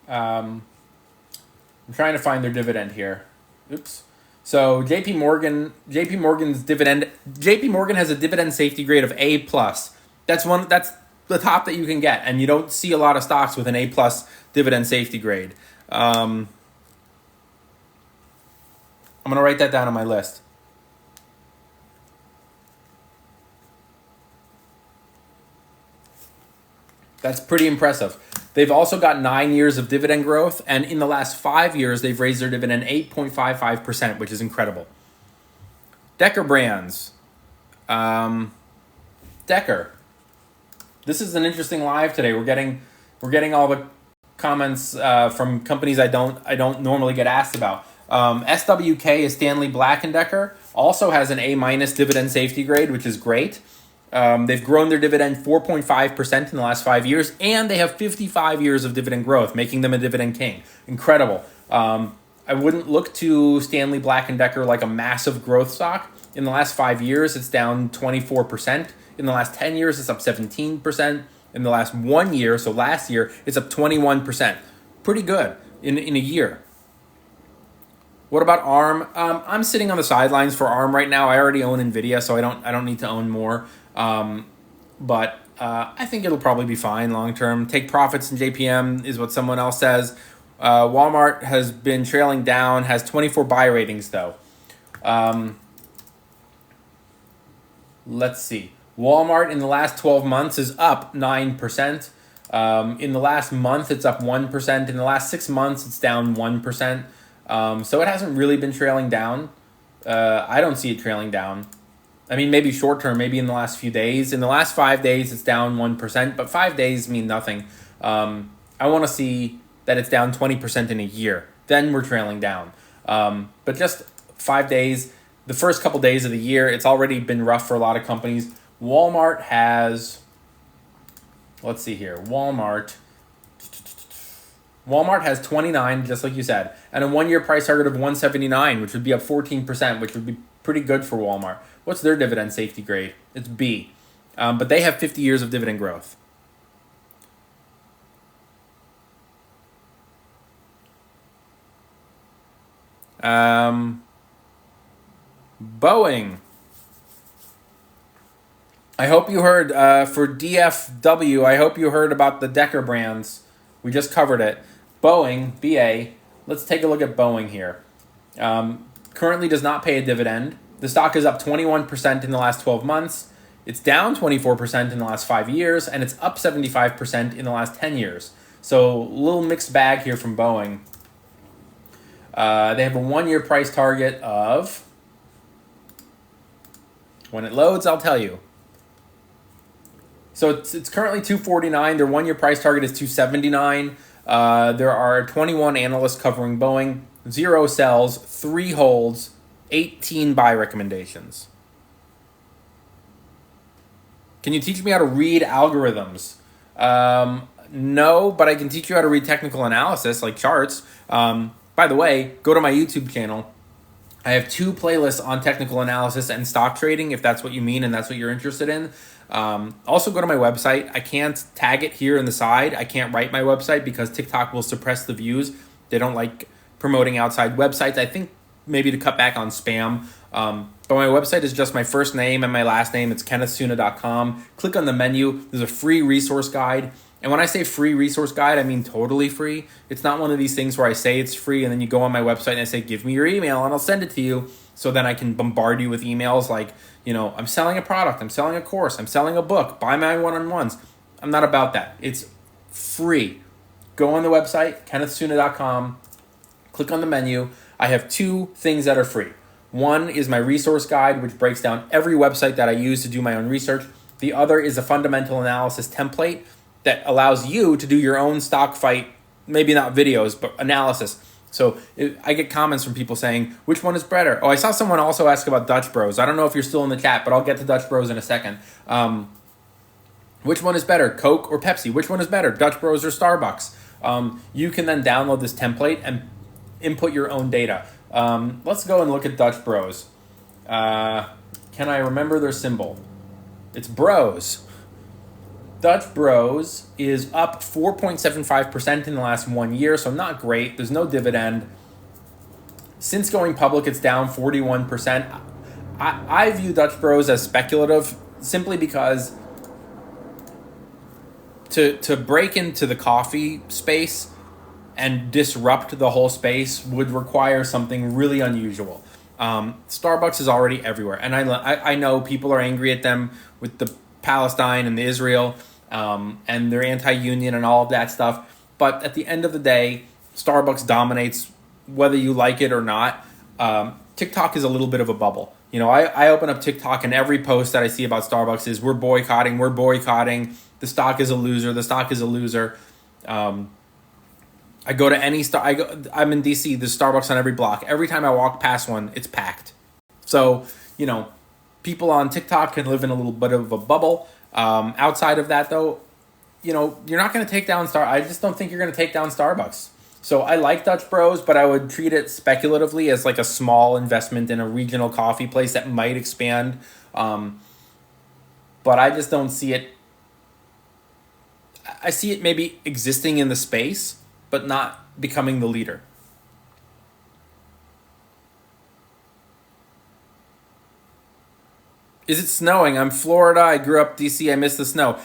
I'm trying to find their dividend here. Oops. So JP Morgan's dividend. JP Morgan has a dividend safety grade of A+. That's the top that you can get, and you don't see a lot of stocks with an A+ dividend safety grade. I'm going to write that down on my list. That's pretty impressive. They've also got 9 years of dividend growth, and in the last 5 years, they've raised their dividend 8.55%, which is incredible. Decker Brands. Decker. This is an interesting live today. We're getting all the comments from companies I don't normally get asked about. SWK is Stanley Black & Decker. Also has an A- dividend safety grade, which is great. They've grown their dividend 4.5% in the last 5 years, and they have 55 years of dividend growth, making them a dividend king. Incredible. I wouldn't look to Stanley Black & Decker like a massive growth stock. In the last 5 years, it's down 24%. In the last 10 years, it's up 17%. In the last 1 year, so last year, it's up 21%. Pretty good in a year. What about ARM? I'm sitting on the sidelines for ARM right now. I already own NVIDIA, so I don't need to own more. But I think it'll probably be fine long term. Take profits in JPM is what someone else says. Walmart has been trailing down, has 24 buy ratings though. Let's see. Walmart in the last 12 months is up 9%. In the last month, it's up 1%. In the last 6 months, it's down 1%. So it hasn't really been trailing down. I don't see it trailing down. I mean, maybe short term, maybe in the last few days. In the last 5 days, it's down 1%, but 5 days mean nothing. I want to see that it's down 20% in a year. Then we're trailing down. But just 5 days, the first couple days of the year, it's already been rough for a lot of companies. Walmart has, let's see here, Walmart has 29, just like you said, and a 1 year price target of 179, which would be up 14%, which would be pretty good for Walmart. What's their dividend safety grade? It's B. But they have 50 years of dividend growth. Boeing. I hope you heard, for DFW, I hope you heard about the Decker Brands. We just covered it. Boeing, BA, let's take a look at Boeing here. Currently does not pay a dividend. The stock is up 21% in the last 12 months. It's down 24% in the last 5 years, and it's up 75% in the last 10 years. So a little mixed bag here from Boeing. They have a 1 year price target of, when it loads, I'll tell you. So it's currently $249. Their 1 year price target is $279. There are 21 analysts covering Boeing, 0 sells, 3 holds, 18 buy recommendations. Can you teach me how to read algorithms? No, but I can teach you how to read technical analysis, like charts. By the way, go to my YouTube channel. I have 2 playlists on technical analysis and stock trading, if that's what you mean and that's what you're interested in. Also go to my website. I can't tag it here in the side. I can't write my website because TikTok will suppress the views. They don't like promoting outside websites. I think maybe to cut back on spam. But my website is just my first name and my last name. It's kennethsuna.com. Click on the menu. There's a free resource guide. And when I say free resource guide, I mean totally free. It's not one of these things where I say it's free and then you go on my website and I say, give me your email and I'll send it to you. So then I can bombard you with emails like, I'm selling a product, I'm selling a course, I'm selling a book, buy my one-on-ones. I'm not about that. It's free. Go on the website, kennethsuna.com, click on the menu. I have 2 things that are free. One is my resource guide, which breaks down every website that I use to do my own research. The other is a fundamental analysis template that allows you to do your own stock fight, maybe not videos, but analysis. So I get comments from people saying, which one is better? Oh, I saw someone also ask about Dutch Bros. I don't know if you're still in the chat, but I'll get to Dutch Bros in a second. Which one is better, Coke or Pepsi? Which one is better, Dutch Bros or Starbucks? You can then download this template and input your own data. Let's go and look at Dutch Bros. Can I remember their symbol? It's Bros. Dutch Bros is up 4.75% in the last 1 year, so not great. There's no dividend. Since going public, it's down 41%. I view Dutch Bros as speculative simply because to break into the coffee space and disrupt the whole space would require something really unusual. Starbucks is already everywhere, and I know people are angry at them with the Palestine and the Israel, and they're anti-union and all of that stuff. But at the end of the day, Starbucks dominates whether you like it or not. TikTok is a little bit of a bubble. You know, I open up TikTok and every post that I see about Starbucks is we're boycotting. The stock is a loser. I go to any I'm in DC. There's Starbucks on every block. Every time I walk past one, it's packed. So, you know, people on TikTok can live in a little bit of a bubble. Outside of that, though, you know, you're not going to take down I just don't think you're going to take down Starbucks. So I like Dutch Bros, but I would treat it speculatively as like a small investment in a regional coffee place that might expand. But I just don't see it. I see it maybe existing in the space, but not becoming the leader. Is it snowing? I'm Florida. I grew up DC. I miss the snow.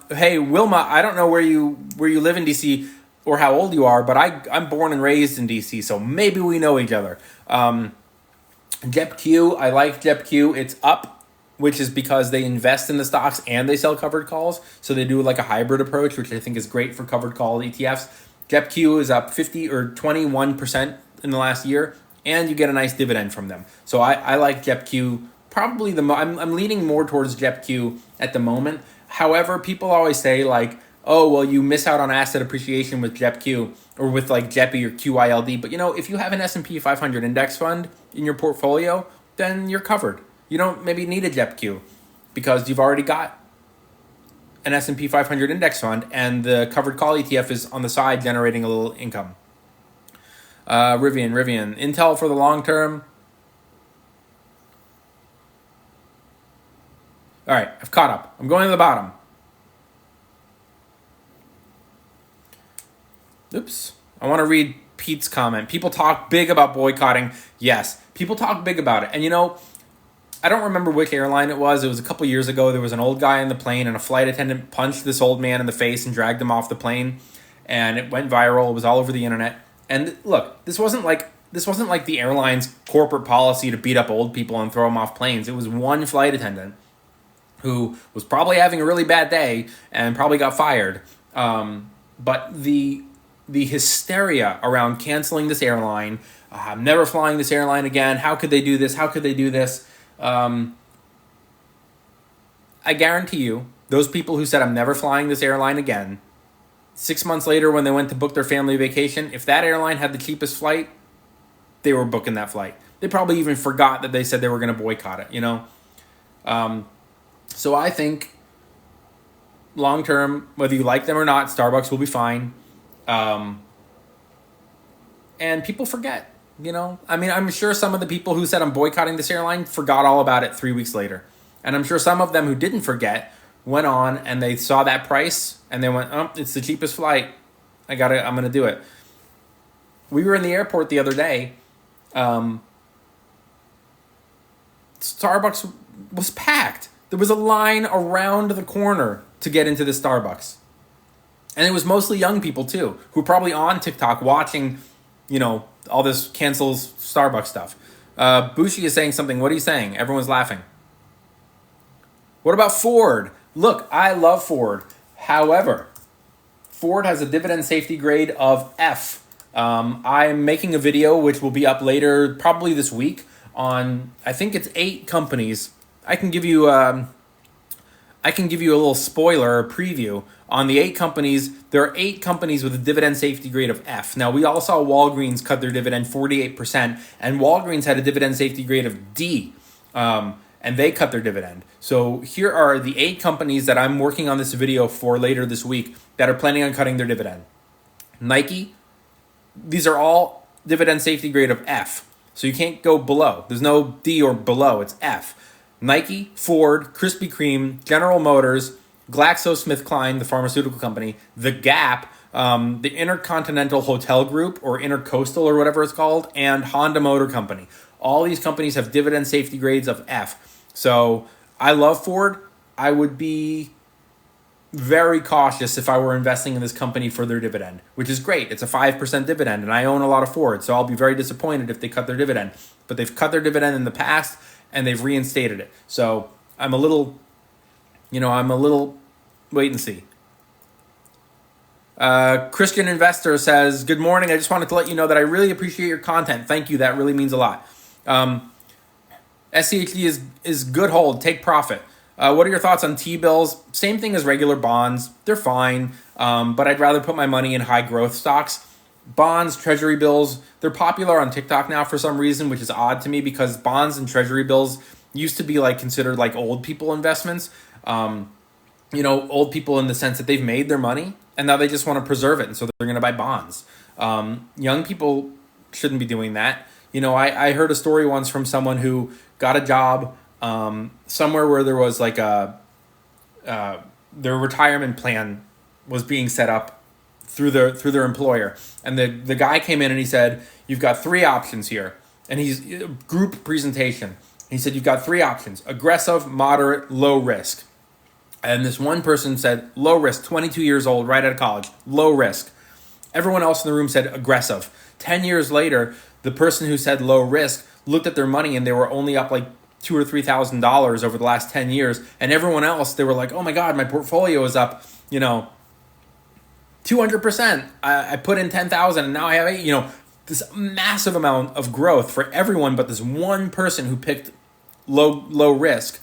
Hey, Wilma, I don't know where you live in DC or how old you are, but I'm born and raised in DC, so maybe we know each other. JEPQ, I like JEPQ. It's up, which is because they invest in the stocks and they sell covered calls. So they do like a hybrid approach, which I think is great for covered call ETFs. JEPQ is up 50 or 21% in the last year, and you get a nice dividend from them. So I like JEPQ. Probably I'm leaning more towards JEPQ at the moment. However, people always say like, oh, well, you miss out on asset appreciation with JEPQ or with like JEPI or QYLD. But, you know, if you have an S&P 500 index fund in your portfolio, then you're covered. You don't maybe need a JEPQ because you've already got an S&P 500 index fund and the covered call ETF is on the side generating a little income. Rivian. Intel for the long term. All right, I've caught up. I'm going to the bottom. Oops. I want to read Pete's comment. People talk big about boycotting. Yes, people talk big about it. And, you know, I don't remember which airline it was. It was a couple years ago. There was an old guy on the plane, and a flight attendant punched this old man in the face and dragged him off the plane. And it went viral. It was all over the internet. And look, this wasn't like the airline's corporate policy to beat up old people and throw them off planes. It was one flight attendant who was probably having a really bad day and probably got fired. But the hysteria around canceling this airline, I'm never flying this airline again. How could they do this? How could they do this? I guarantee you, those people who said, I'm never flying this airline again, 6 months later when they went to book their family vacation, if that airline had the cheapest flight, they were booking that flight. They probably even forgot that they said they were going to boycott it, you know? So I think long term, whether you like them or not, Starbucks will be fine. And people forget, you know? I mean, I'm sure some of the people who said I'm boycotting this airline forgot all about it 3 weeks later. And I'm sure some of them who didn't forget went on and they saw that price and they went, oh, it's the cheapest flight. I'm going to do it. We were in the airport the other day. Starbucks was packed. There was a line around the corner to get into the Starbucks. And it was mostly young people, too, who were probably on TikTok watching, you know, all this cancels Starbucks stuff. Bushi is saying something. What are you saying? Everyone's laughing. What about Ford? Look, I love Ford. However, Ford has a dividend safety grade of F. I'm making a video, which will be up later, probably this week, on, I think it's 8 companies. I can give you a little spoiler, a preview. On the 8 companies, there are 8 companies with a dividend safety grade of F. Now, we all saw Walgreens cut their dividend 48%, and Walgreens had a dividend safety grade of D, and they cut their dividend. So here are the 8 companies that I'm working on this video for later this week that are planning on cutting their dividend. Nike, these are all dividend safety grade of F. So you can't go below. There's no D or below, it's F. Nike, Ford, Krispy Kreme, General Motors, GlaxoSmithKline, the pharmaceutical company, The Gap, the Intercontinental Hotel Group, or Intercoastal or whatever it's called, and Honda Motor Company. All these companies have dividend safety grades of F. So I love Ford. I would be very cautious if I were investing in this company for their dividend, which is great. It's a 5% dividend, and I own a lot of Ford, so I'll be very disappointed if they cut their dividend. But they've cut their dividend in the past, and they've reinstated it. So I'm a little wait and see. Christian Investor says, good morning. I just wanted to let you know that I really appreciate your content. Thank you. That really means a lot. SCHD is good hold. Take profit. What are your thoughts on T-bills? Same thing as regular bonds. They're fine, but I'd rather put my money in high growth stocks. Bonds, treasury bills, they're popular on TikTok now for some reason, which is odd to me because bonds and treasury bills used to be like considered like old people investments. Old people in the sense that they've made their money and now they just want to preserve it, and so they're going to buy bonds. Young people shouldn't be doing that. I heard a story once from someone who got a job somewhere where there was like their retirement plan was being set up through their employer, and the guy came in and he said, you've got three options here, and he's group presentation. He said, you've got three options: aggressive, moderate, low risk. And this one person said low risk, 22 years old, right out of college, low risk. Everyone else in the room said aggressive. 10 years later, the person who said low risk looked at their money and they were only up like $2,000 or $3,000 over the last 10 years. And everyone else, they were like, oh my God, my portfolio is up, 200%. I put in 10,000 and now I have this massive amount of growth for everyone, but this one person who picked low risk.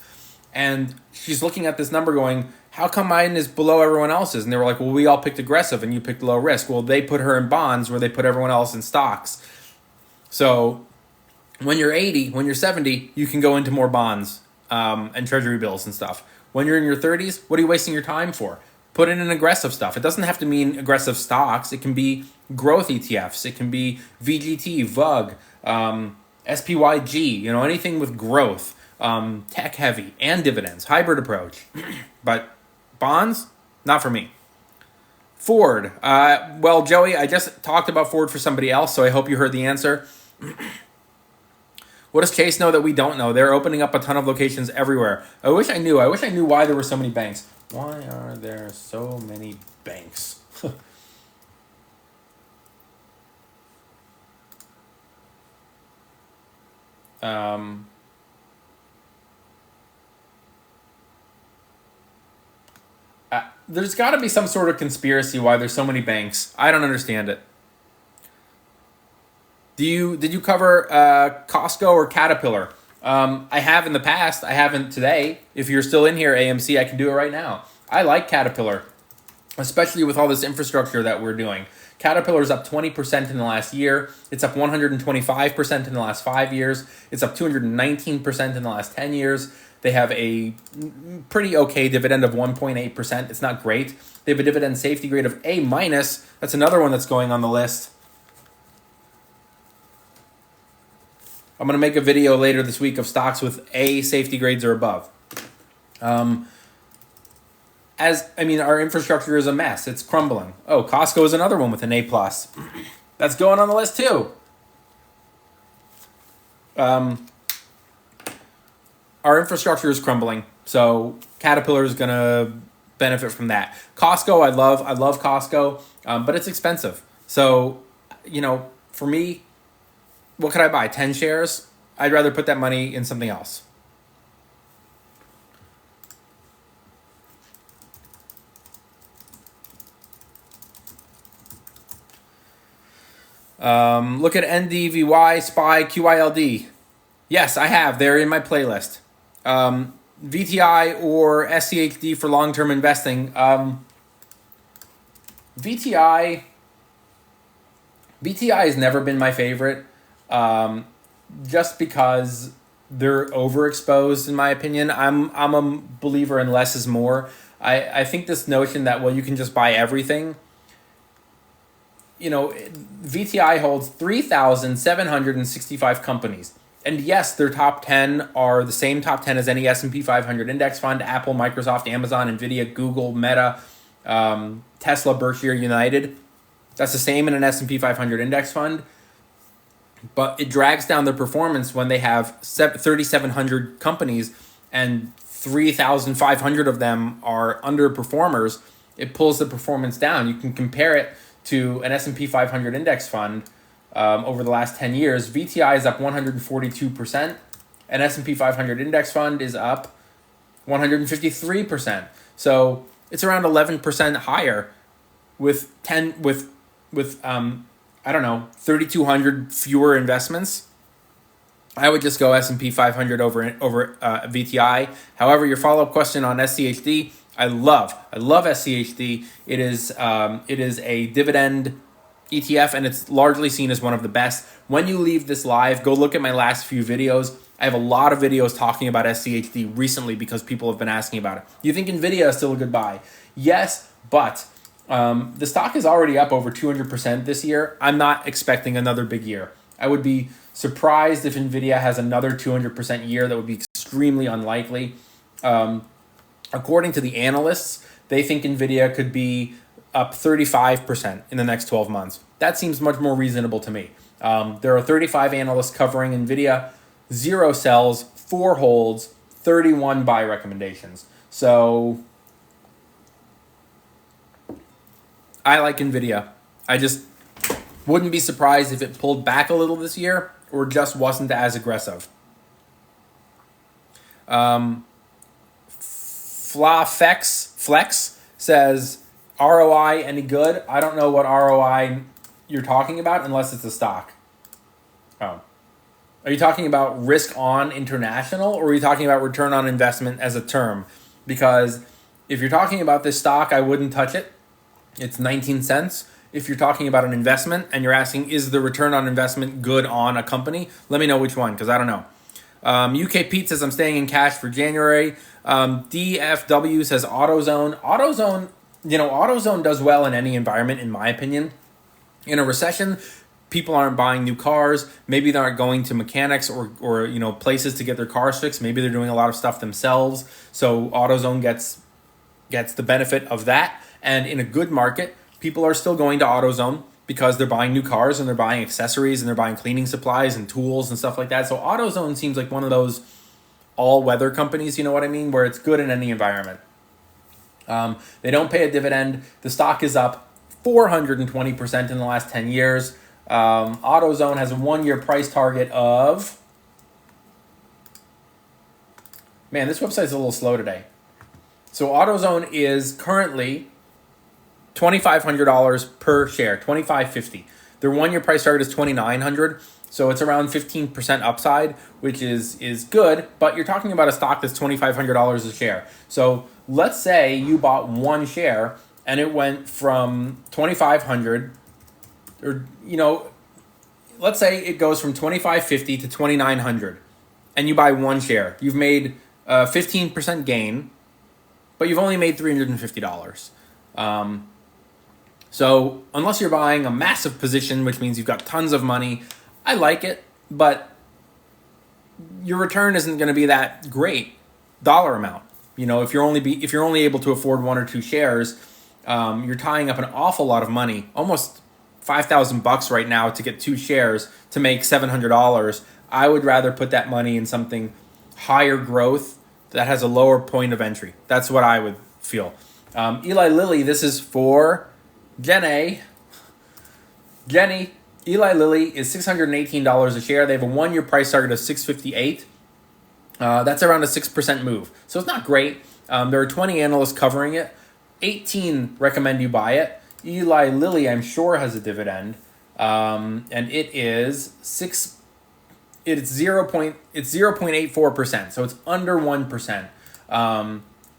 And she's looking at this number going, how come mine is below everyone else's? And they were like, well, we all picked aggressive and you picked low risk. Well, they put her in bonds where they put everyone else in stocks. So when you're 80, when you're 70, you can go into more bonds and treasury bills and stuff. When you're in your 30s, what are you wasting your time for? Put in an aggressive stuff. It doesn't have to mean aggressive stocks. It can be growth ETFs. It can be VGT, VUG, SPYG, anything with growth. Tech heavy and dividends, hybrid approach. But bonds, not for me. Ford. Well, Joey, I just talked about Ford for somebody else, so I hope you heard the answer. What does Chase know that we don't know? They're opening up a ton of locations everywhere. I wish I knew why there were so many banks. Why are there so many banks? There's got to be some sort of conspiracy why there's so many banks. I don't understand it. Did you cover Costco or Caterpillar? I have in the past. I haven't today. If you're still in here, AMC, I can do it right now. I like Caterpillar, especially with all this infrastructure that we're doing. Caterpillar's up 20% in the last year. It's up 125% in the last 5 years. It's up 219% in the last 10 years. They have a pretty okay dividend of 1.8%. It's not great. They have a dividend safety grade of A-. That's another one that's going on the list. I'm going to make a video later this week of stocks with A safety grades or above. Our infrastructure is a mess. It's crumbling. Oh, Costco is another one with an A+. That's going on the list too. Our infrastructure is crumbling, so Caterpillar is going to benefit from that. Costco, I love Costco, but it's expensive. So, for me, what could I buy? 10 shares? I'd rather put that money in something else. Look at NDVY, SPY, QYLD. Yes, I have. They're in my playlist. VTI or SCHD for long-term investing. VTI has never been my favorite, just because they're overexposed, in my opinion. I'm a believer in less is more. I think this notion that, well, you can just buy everything. VTI holds 3,765 companies. And yes, their top 10 are the same top 10 as any S&P 500 index fund: Apple, Microsoft, Amazon, NVIDIA, Google, Meta, Tesla, Berkshire, United. That's the same in an S&P 500 index fund. But it drags down their performance when they have 3,700 companies and 3,500 of them are underperformers, it pulls the performance down. You can compare it to an S&P 500 index fund over the last 10 years. VTI is up 142%. An S&P 500 index fund is up 153%. So it's around 11% higher with 3,200 fewer investments. I would just go S&P 500 over VTI. However, your follow-up question on SCHD, I love SCHD. It is a dividend ETF, and it's largely seen as one of the best. When you leave this live, go look at my last few videos. I have a lot of videos talking about SCHD recently because people have been asking about it. You think NVIDIA is still a good buy? Yes, but the stock is already up over 200% this year. I'm not expecting another big year. I would be surprised if NVIDIA has another 200% year. That would be extremely unlikely. According to the analysts, they think NVIDIA could be up 35% in the next 12 months. That seems much more reasonable to me. There are 35 analysts covering NVIDIA, 0 sells, 4 holds, 31 buy recommendations. So I like NVIDIA. I just wouldn't be surprised if it pulled back a little this year or just wasn't as aggressive. Flex says, ROI any good? I don't know what ROI you're talking about unless it's a stock. Oh. Are you talking about risk on international, or are you talking about return on investment as a term? Because if you're talking about this stock, I wouldn't touch it. It's 19 cents. If you're talking about an investment and you're asking, is the return on investment good on a company? Let me know which one, because I don't know. UK Pete says, I'm staying in cash for January. DFW says AutoZone. AutoZone does well in any environment, in my opinion. In a recession, people aren't buying new cars. Maybe they aren't going to mechanics or places to get their cars fixed. Maybe they're doing a lot of stuff themselves. So AutoZone gets the benefit of that. And in a good market, people are still going to AutoZone because they're buying new cars and they're buying accessories and they're buying cleaning supplies and tools and stuff like that. So AutoZone seems like one of those all-weather companies, you know what I mean, where it's good in any environment. They don't pay a dividend. The stock is up 420% in the last 10 years. AutoZone has a 1-year price target of... Man, this website's a little slow today. So AutoZone is currently $2,500 per share, $2,550. Their 1-year price target is $2,900, so it's around 15% upside, which is good. But you're talking about a stock that's $2,500 a share. So let's say you bought 1 share and it went from $2,500, or let's say it goes from $2,550 to $2,900, and you buy 1 share. You've made a 15% gain, but you've only made $350. So unless you're buying a massive position, which means you've got tons of money, I like it, but your return isn't going to be that great dollar amount. If you're only able to afford 1 or 2 shares, you're tying up an awful lot of money, almost $5,000 right now to get 2 shares to make $700. I would rather put that money in something higher growth that has a lower point of entry. That's what I would feel. Eli Lilly, this is for Jenny, Eli Lilly is $618 a share. They have a 1-year price target of $658. That's around a 6% move. So it's not great. There are 20 analysts covering it. 18 recommend you buy it. Eli Lilly, I'm sure, has a dividend. And it is 0.84%. So it's under 1%.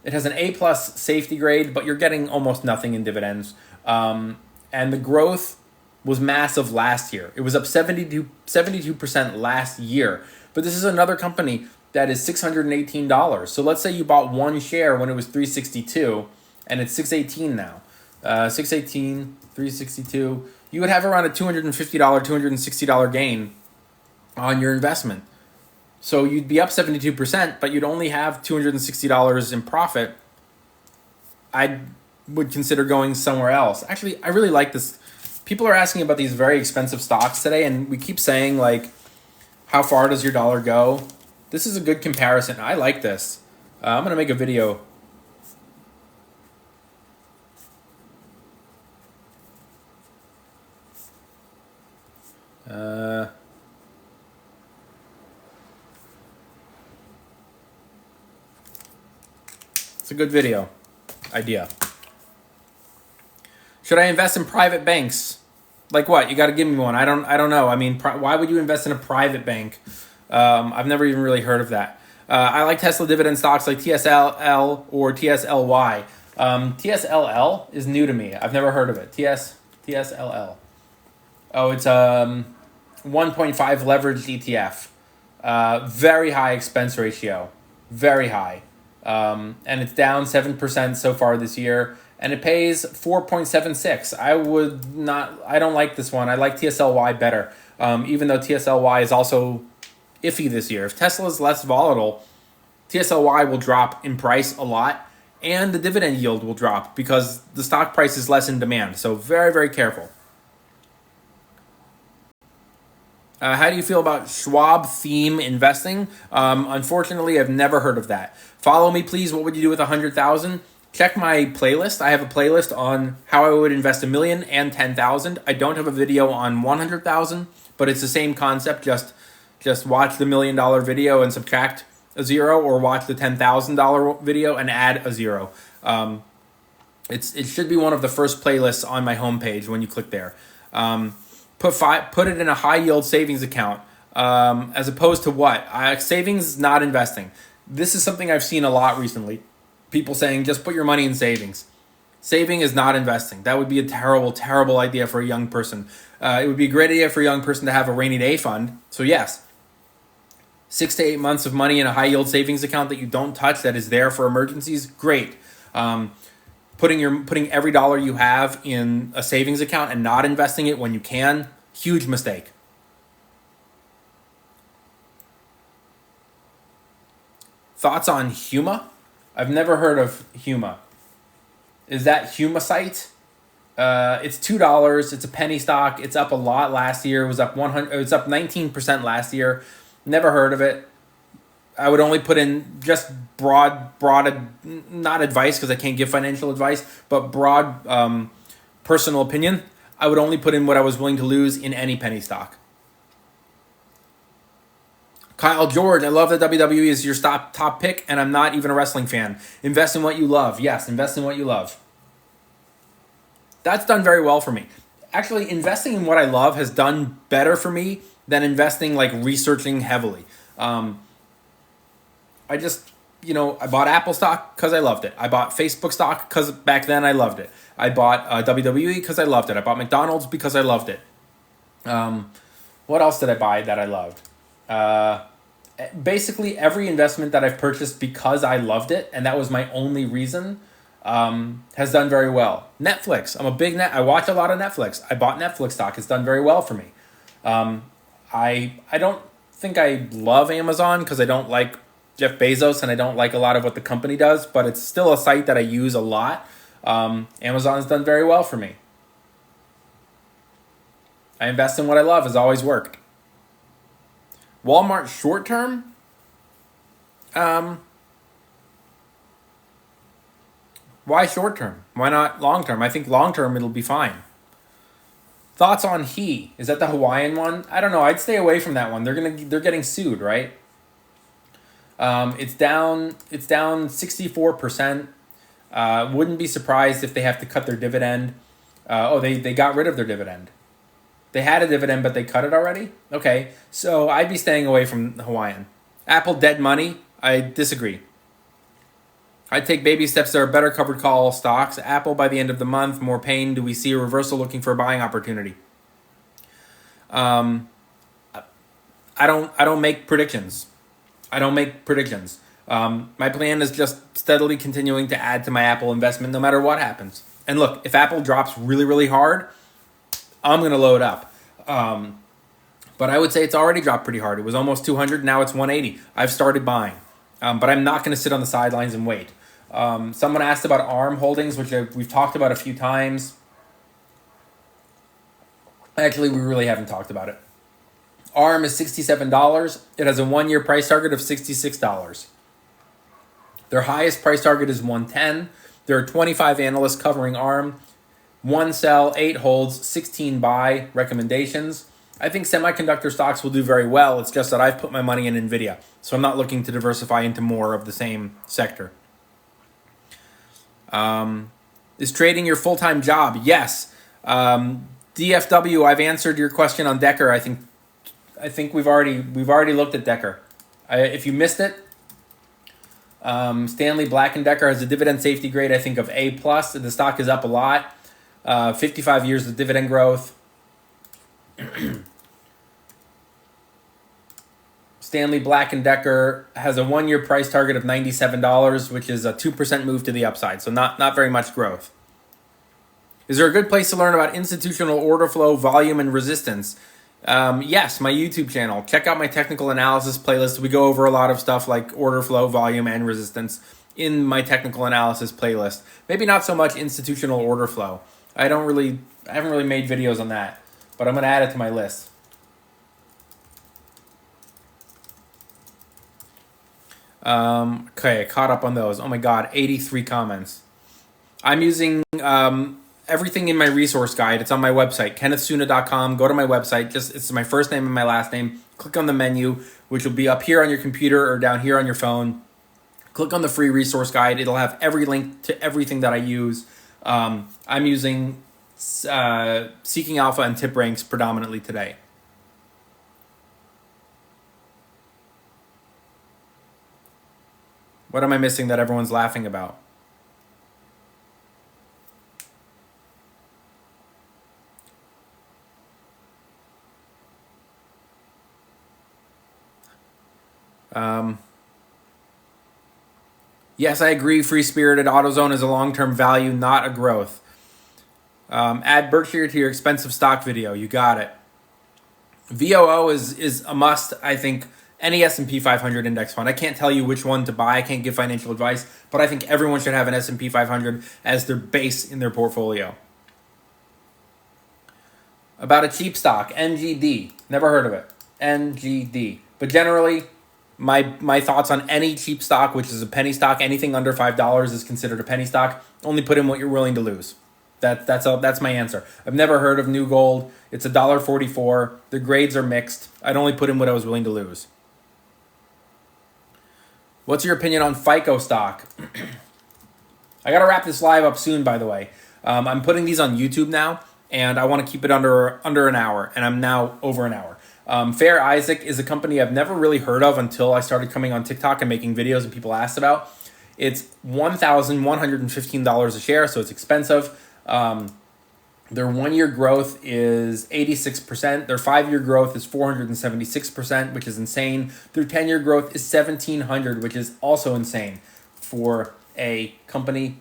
It has an A+ safety grade, but you're getting almost nothing in dividends. And the growth was massive last year. It was up 72% last year. But this is another company that is $618. So let's say you bought 1 share when it was $362, and it's $618 now. $618, $362. You would have around a $250, $260 gain on your investment. So you'd be up 72%, but you'd only have $260 in profit. I would consider going somewhere else. Actually, I really like this. People are asking about these very expensive stocks today, and we keep saying, like, how far does your dollar go? This is a good comparison. I like this. I'm going to make a video. It's a good video idea. Should I invest in private banks? Like what? You got to give me one. I don't know. I mean, why would you invest in a private bank? I've never even really heard of that. I like Tesla dividend stocks like TSLL or TSLY. TSLL is new to me. I've never heard of it. TSLL. Oh, it's 1.5 leveraged ETF. Very high expense ratio. Very high. And it's down 7% so far this year. And it pays 4.76. I don't like this one. I like TSLY better. Even though TSLY is also iffy this year. If Tesla is less volatile, TSLY will drop in price a lot, and the dividend yield will drop because the stock price is less in demand. So very, very careful. How do you feel about Schwab theme investing? Unfortunately, I've never heard of that. Follow me, please. What would you do with 100,000? Check my playlist. I have a playlist on how I would invest $1 million and 10,000. I don't have a video on 100,000, but it's the same concept. Just watch the $1 million video and subtract a zero, or watch the $10,000 video and add a zero. It should be one of the first playlists on my homepage when you click there. Put it in a high yield savings account, as opposed to what? Savings, not investing. This is something I've seen a lot recently. People saying just put your money in savings. Saving is not investing. That would be a terrible, terrible idea for a young person. It would be a great idea for a young person to have a rainy day fund. So yes, 6 to 8 months of money in a high yield savings account that you don't touch, that is there for emergencies, great. Putting every dollar you have in a savings account and not investing it when you can, huge mistake. Thoughts on Huma? I've never heard of Huma. Is that Humasite? It's $2. It's a penny stock. It's up a lot last year. It was up 19% last year. Never heard of it. I would only put in just broad, not advice because I can't give financial advice, but broad personal opinion. I would only put in what I was willing to lose in any penny stock. Kyle George, I love that WWE is your top pick, and I'm not even a wrestling fan. Invest in what you love. Yes, invest in what you love. That's done very well for me. Actually, investing in what I love has done better for me than investing, like researching heavily. I bought Apple stock because I loved it. I bought Facebook stock because back then I loved it. I bought WWE because I loved it. I bought McDonald's because I loved it. What else did I buy that I loved? Basically every investment that I've purchased because I loved it, and that was my only reason, has done very well. Netflix. I watch a lot of Netflix. I bought Netflix stock. It's done very well for me. I don't think I love Amazon because I don't like Jeff Bezos and I don't like a lot of what the company does, but it's still a site that I use a lot. Amazon has done very well for me. I invest in what I love. Has always worked. Walmart short term? Why short term? Why not long term? I think long term it'll be fine. Thoughts on He? Is that the Hawaiian one? I don't know. I'd stay away from that one. They're getting sued, right? It's down 64%. Wouldn't be surprised if they have to cut their dividend. They got rid of their dividend. They had a dividend, but they cut it already? Okay, so I'd be staying away from Hawaiian. Apple dead money? I disagree. I'd take baby steps. There are better covered call stocks. Apple by the end of the month, more pain. Do we see a reversal looking for a buying opportunity? I don't make predictions. My plan is just steadily continuing to add to my Apple investment no matter what happens. And look, if Apple drops really, really hard, I'm going to load up. But I would say it's already dropped pretty hard. It was almost 200. Now it's 180. I've started buying. But I'm not going to sit on the sidelines and wait. Someone asked about ARM holdings, which we've talked about a few times. Actually, we really haven't talked about it. ARM is $67. It has a 1-year price target of $66. Their highest price target is 110. There are 25 analysts covering ARM. 1 sell, 8 holds, 16 buy recommendations. I think semiconductor stocks will do very well. It's just that I've put my money in NVIDIA, so I'm not looking to diversify into more of the same sector. Is trading your full-time job? Yes. DFW, I've answered your question on Decker. I think we've already looked at Decker. If you missed it, Stanley Black & Decker has a dividend safety grade, I think, of A+. The stock is up a lot. 55 years of dividend growth. Stanley Black & Decker has a 1-year price target of $97, which is a 2% move to the upside, so not very much growth. Is there a good place to learn about institutional order flow, volume, and resistance? Yes, my YouTube channel. Check out my technical analysis playlist. We go over a lot of stuff like order flow, volume, and resistance in my technical analysis playlist. Maybe not so much institutional order flow. I haven't really made videos on that, but I'm going to add it to my list. Okay, caught up on those. Oh my God, 83 comments. I'm using everything in my resource guide. It's on my website, kennethsuna.com. Go to my website. It's my first name and my last name. Click on the menu, which will be up here on your computer or down here on your phone. Click on the free resource guide. It'll have every link to everything that I use. I'm using Seeking Alpha and Tip Ranks predominantly today. What am I missing that everyone's laughing about? Yes, I agree. Free-spirited AutoZone is a long-term value, not a growth. Add Berkshire to your expensive stock video. You got it. VOO is a must, I think. Any S&P 500 index fund. I can't tell you which one to buy. I can't give financial advice, but I think everyone should have an S&P 500 as their base in their portfolio. About a cheap stock, NGD. Never heard of it. NGD. But generally, my thoughts on any cheap stock, which is a penny stock, anything under $5 is considered a penny stock. Only put in what you're willing to lose. That's my answer. I've never heard of New Gold. It's $1.44. The grades are mixed. I'd only put in what I was willing to lose. What's your opinion on FICO stock? I got to wrap this live up soon, by the way. I'm putting these on YouTube now, and I want to keep it under an hour, and I'm now over an hour. Fair Isaac is a company I've never really heard of until I started coming on TikTok and making videos and people asked about. It's $1,115 a share, so it's expensive. Their 1-year growth is 86%. Their 5-year growth is 476%, which is insane. Their 10-year growth is 1,700, which is also insane for a company.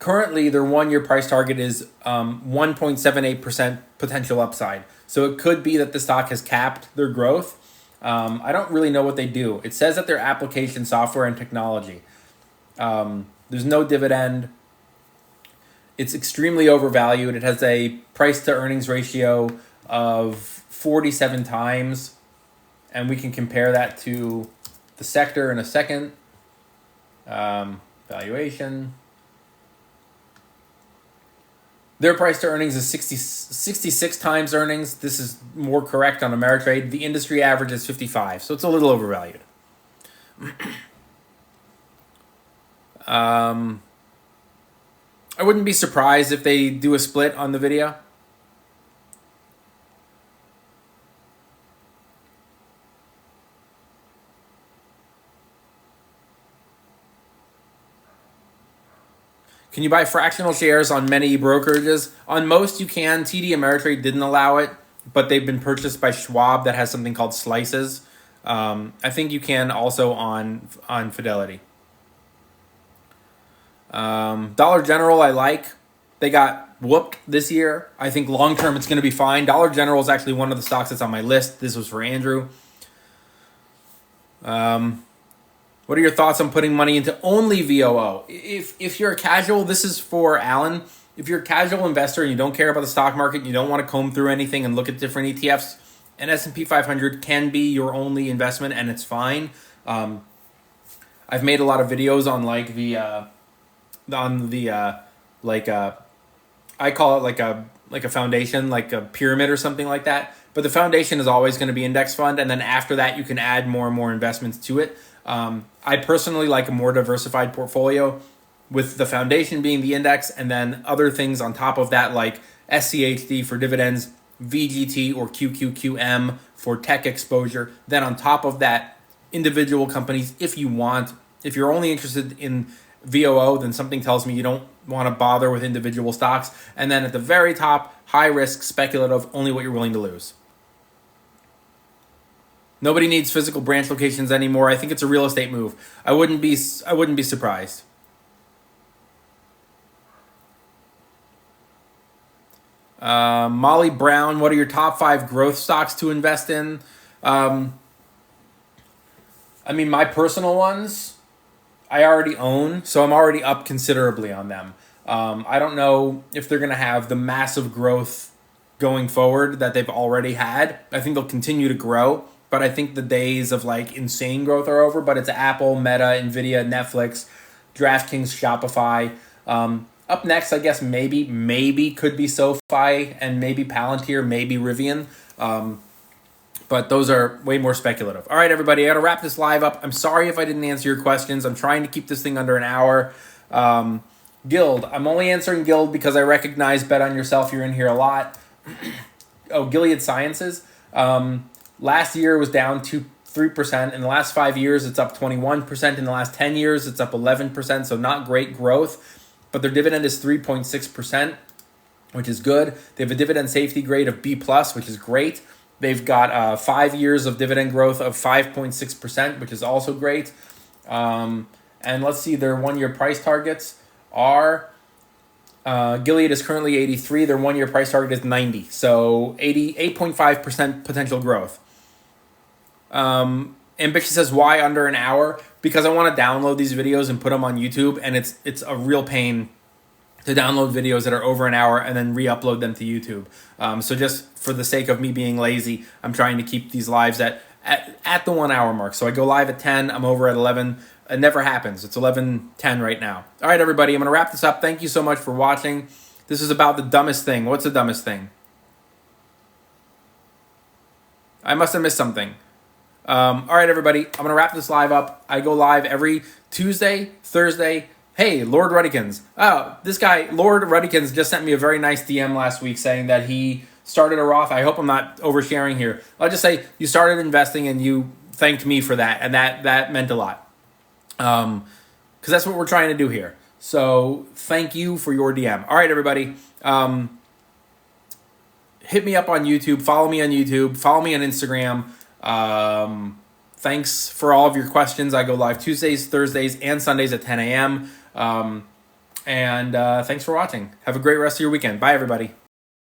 Currently, their 1-year price target is 1.78% potential upside. So it could be that the stock has capped their growth. I don't really know what they do. It says that they're application software and technology. There's no dividend. It's extremely overvalued. It has a price to earnings ratio of 47 times. And we can compare that to the sector in a second. Valuation. Their price to earnings is 66 times earnings. This is more correct on Ameritrade. The industry average is 55, so it's a little overvalued. I wouldn't be surprised if they do a split on the video. Can you buy fractional shares on many brokerages? On most you can. TD Ameritrade didn't allow it, but they've been purchased by Schwab that has something called slices. I think you can also on Fidelity. Dollar General I like. They got whooped this year. I think long term it's going to be fine. Dollar General is actually one of the stocks that's on my list. This was for Andrew. What are your thoughts on putting money into only VOO? If you're a casual, this is for Alan. If you're a casual investor and you don't care about the stock market, and you don't want to comb through anything and look at different ETFs, an S&P 500 can be your only investment, and it's fine. I've made a lot of videos on like I call it like a foundation, like a pyramid or something like that. But the foundation is always going to be index fund, and then after that, you can add more and more investments to it. I personally like a more diversified portfolio, with the foundation being the index, and then other things on top of that, like SCHD for dividends, VGT or QQQM for tech exposure. Then on top of that, individual companies if you want. If you're only interested in VOO, then something tells me you don't want to bother with individual stocks. And then at the very top, high risk, speculative, only what you're willing to lose. Nobody needs physical branch locations anymore. I think it's a real estate move. I wouldn't be surprised. Molly Brown, what are your top 5 growth stocks to invest in? I mean, my personal ones, I already own, so I'm already up considerably on them. I don't know if they're going to have the massive growth going forward that they've already had. I think they'll continue to grow, but I think the days of like insane growth are over. But it's Apple, Meta, NVDA, Netflix, DraftKings, Shopify. Up next, I guess maybe could be SoFi, and maybe Palantir, maybe Rivian. But those are way more speculative. All right, everybody, I got to wrap this live up. I'm sorry if I didn't answer your questions. I'm trying to keep this thing under an hour. Guild, I'm only answering Guild because I recognize Bet on Yourself. You're in here a lot. Oh, Gilead Sciences. Last year was down 3%. In the last 5 years, it's up 21%. In the last 10 years, it's up 11%. So not great growth. But their dividend is 3.6%, which is good. They have a dividend safety grade of B+, which is great. They've got 5 years of dividend growth of 5.6%, which is also great. And let's see, their 1-year price targets are, Gilead is currently 83. Their 1-year price target is 90. So 8.5% potential growth. Ambitious says, why under an hour? Because I want to download these videos and put them on YouTube, and it's a real pain to download videos that are over an hour and then re-upload them to YouTube. So just for the sake of me being lazy, I'm trying to keep these lives at the 1 hour mark. So I go live at 10, I'm over at 11. It never happens. It's 11:10 right now. All right, everybody, I'm going to wrap this up. Thank you so much for watching. This is about the dumbest thing. What's the dumbest thing? I must have missed something. All right, everybody, I'm going to wrap this live up. I go live every Tuesday, Thursday. Hey, Lord Ruddykins. Oh, this guy, Lord Ruddykins, just sent me a very nice DM last week saying that he started a Roth. I hope I'm not oversharing here. I'll just say you started investing and you thanked me for that, and that meant a lot. Because that's what we're trying to do here. So thank you for your DM. All right, everybody. Hit me up on YouTube. Follow me on YouTube. Follow me on Instagram. Thanks for all of your questions. I go live Tuesdays, Thursdays, and Sundays at 10 a.m. And thanks for watching. Have a great rest of your weekend. Bye, everybody.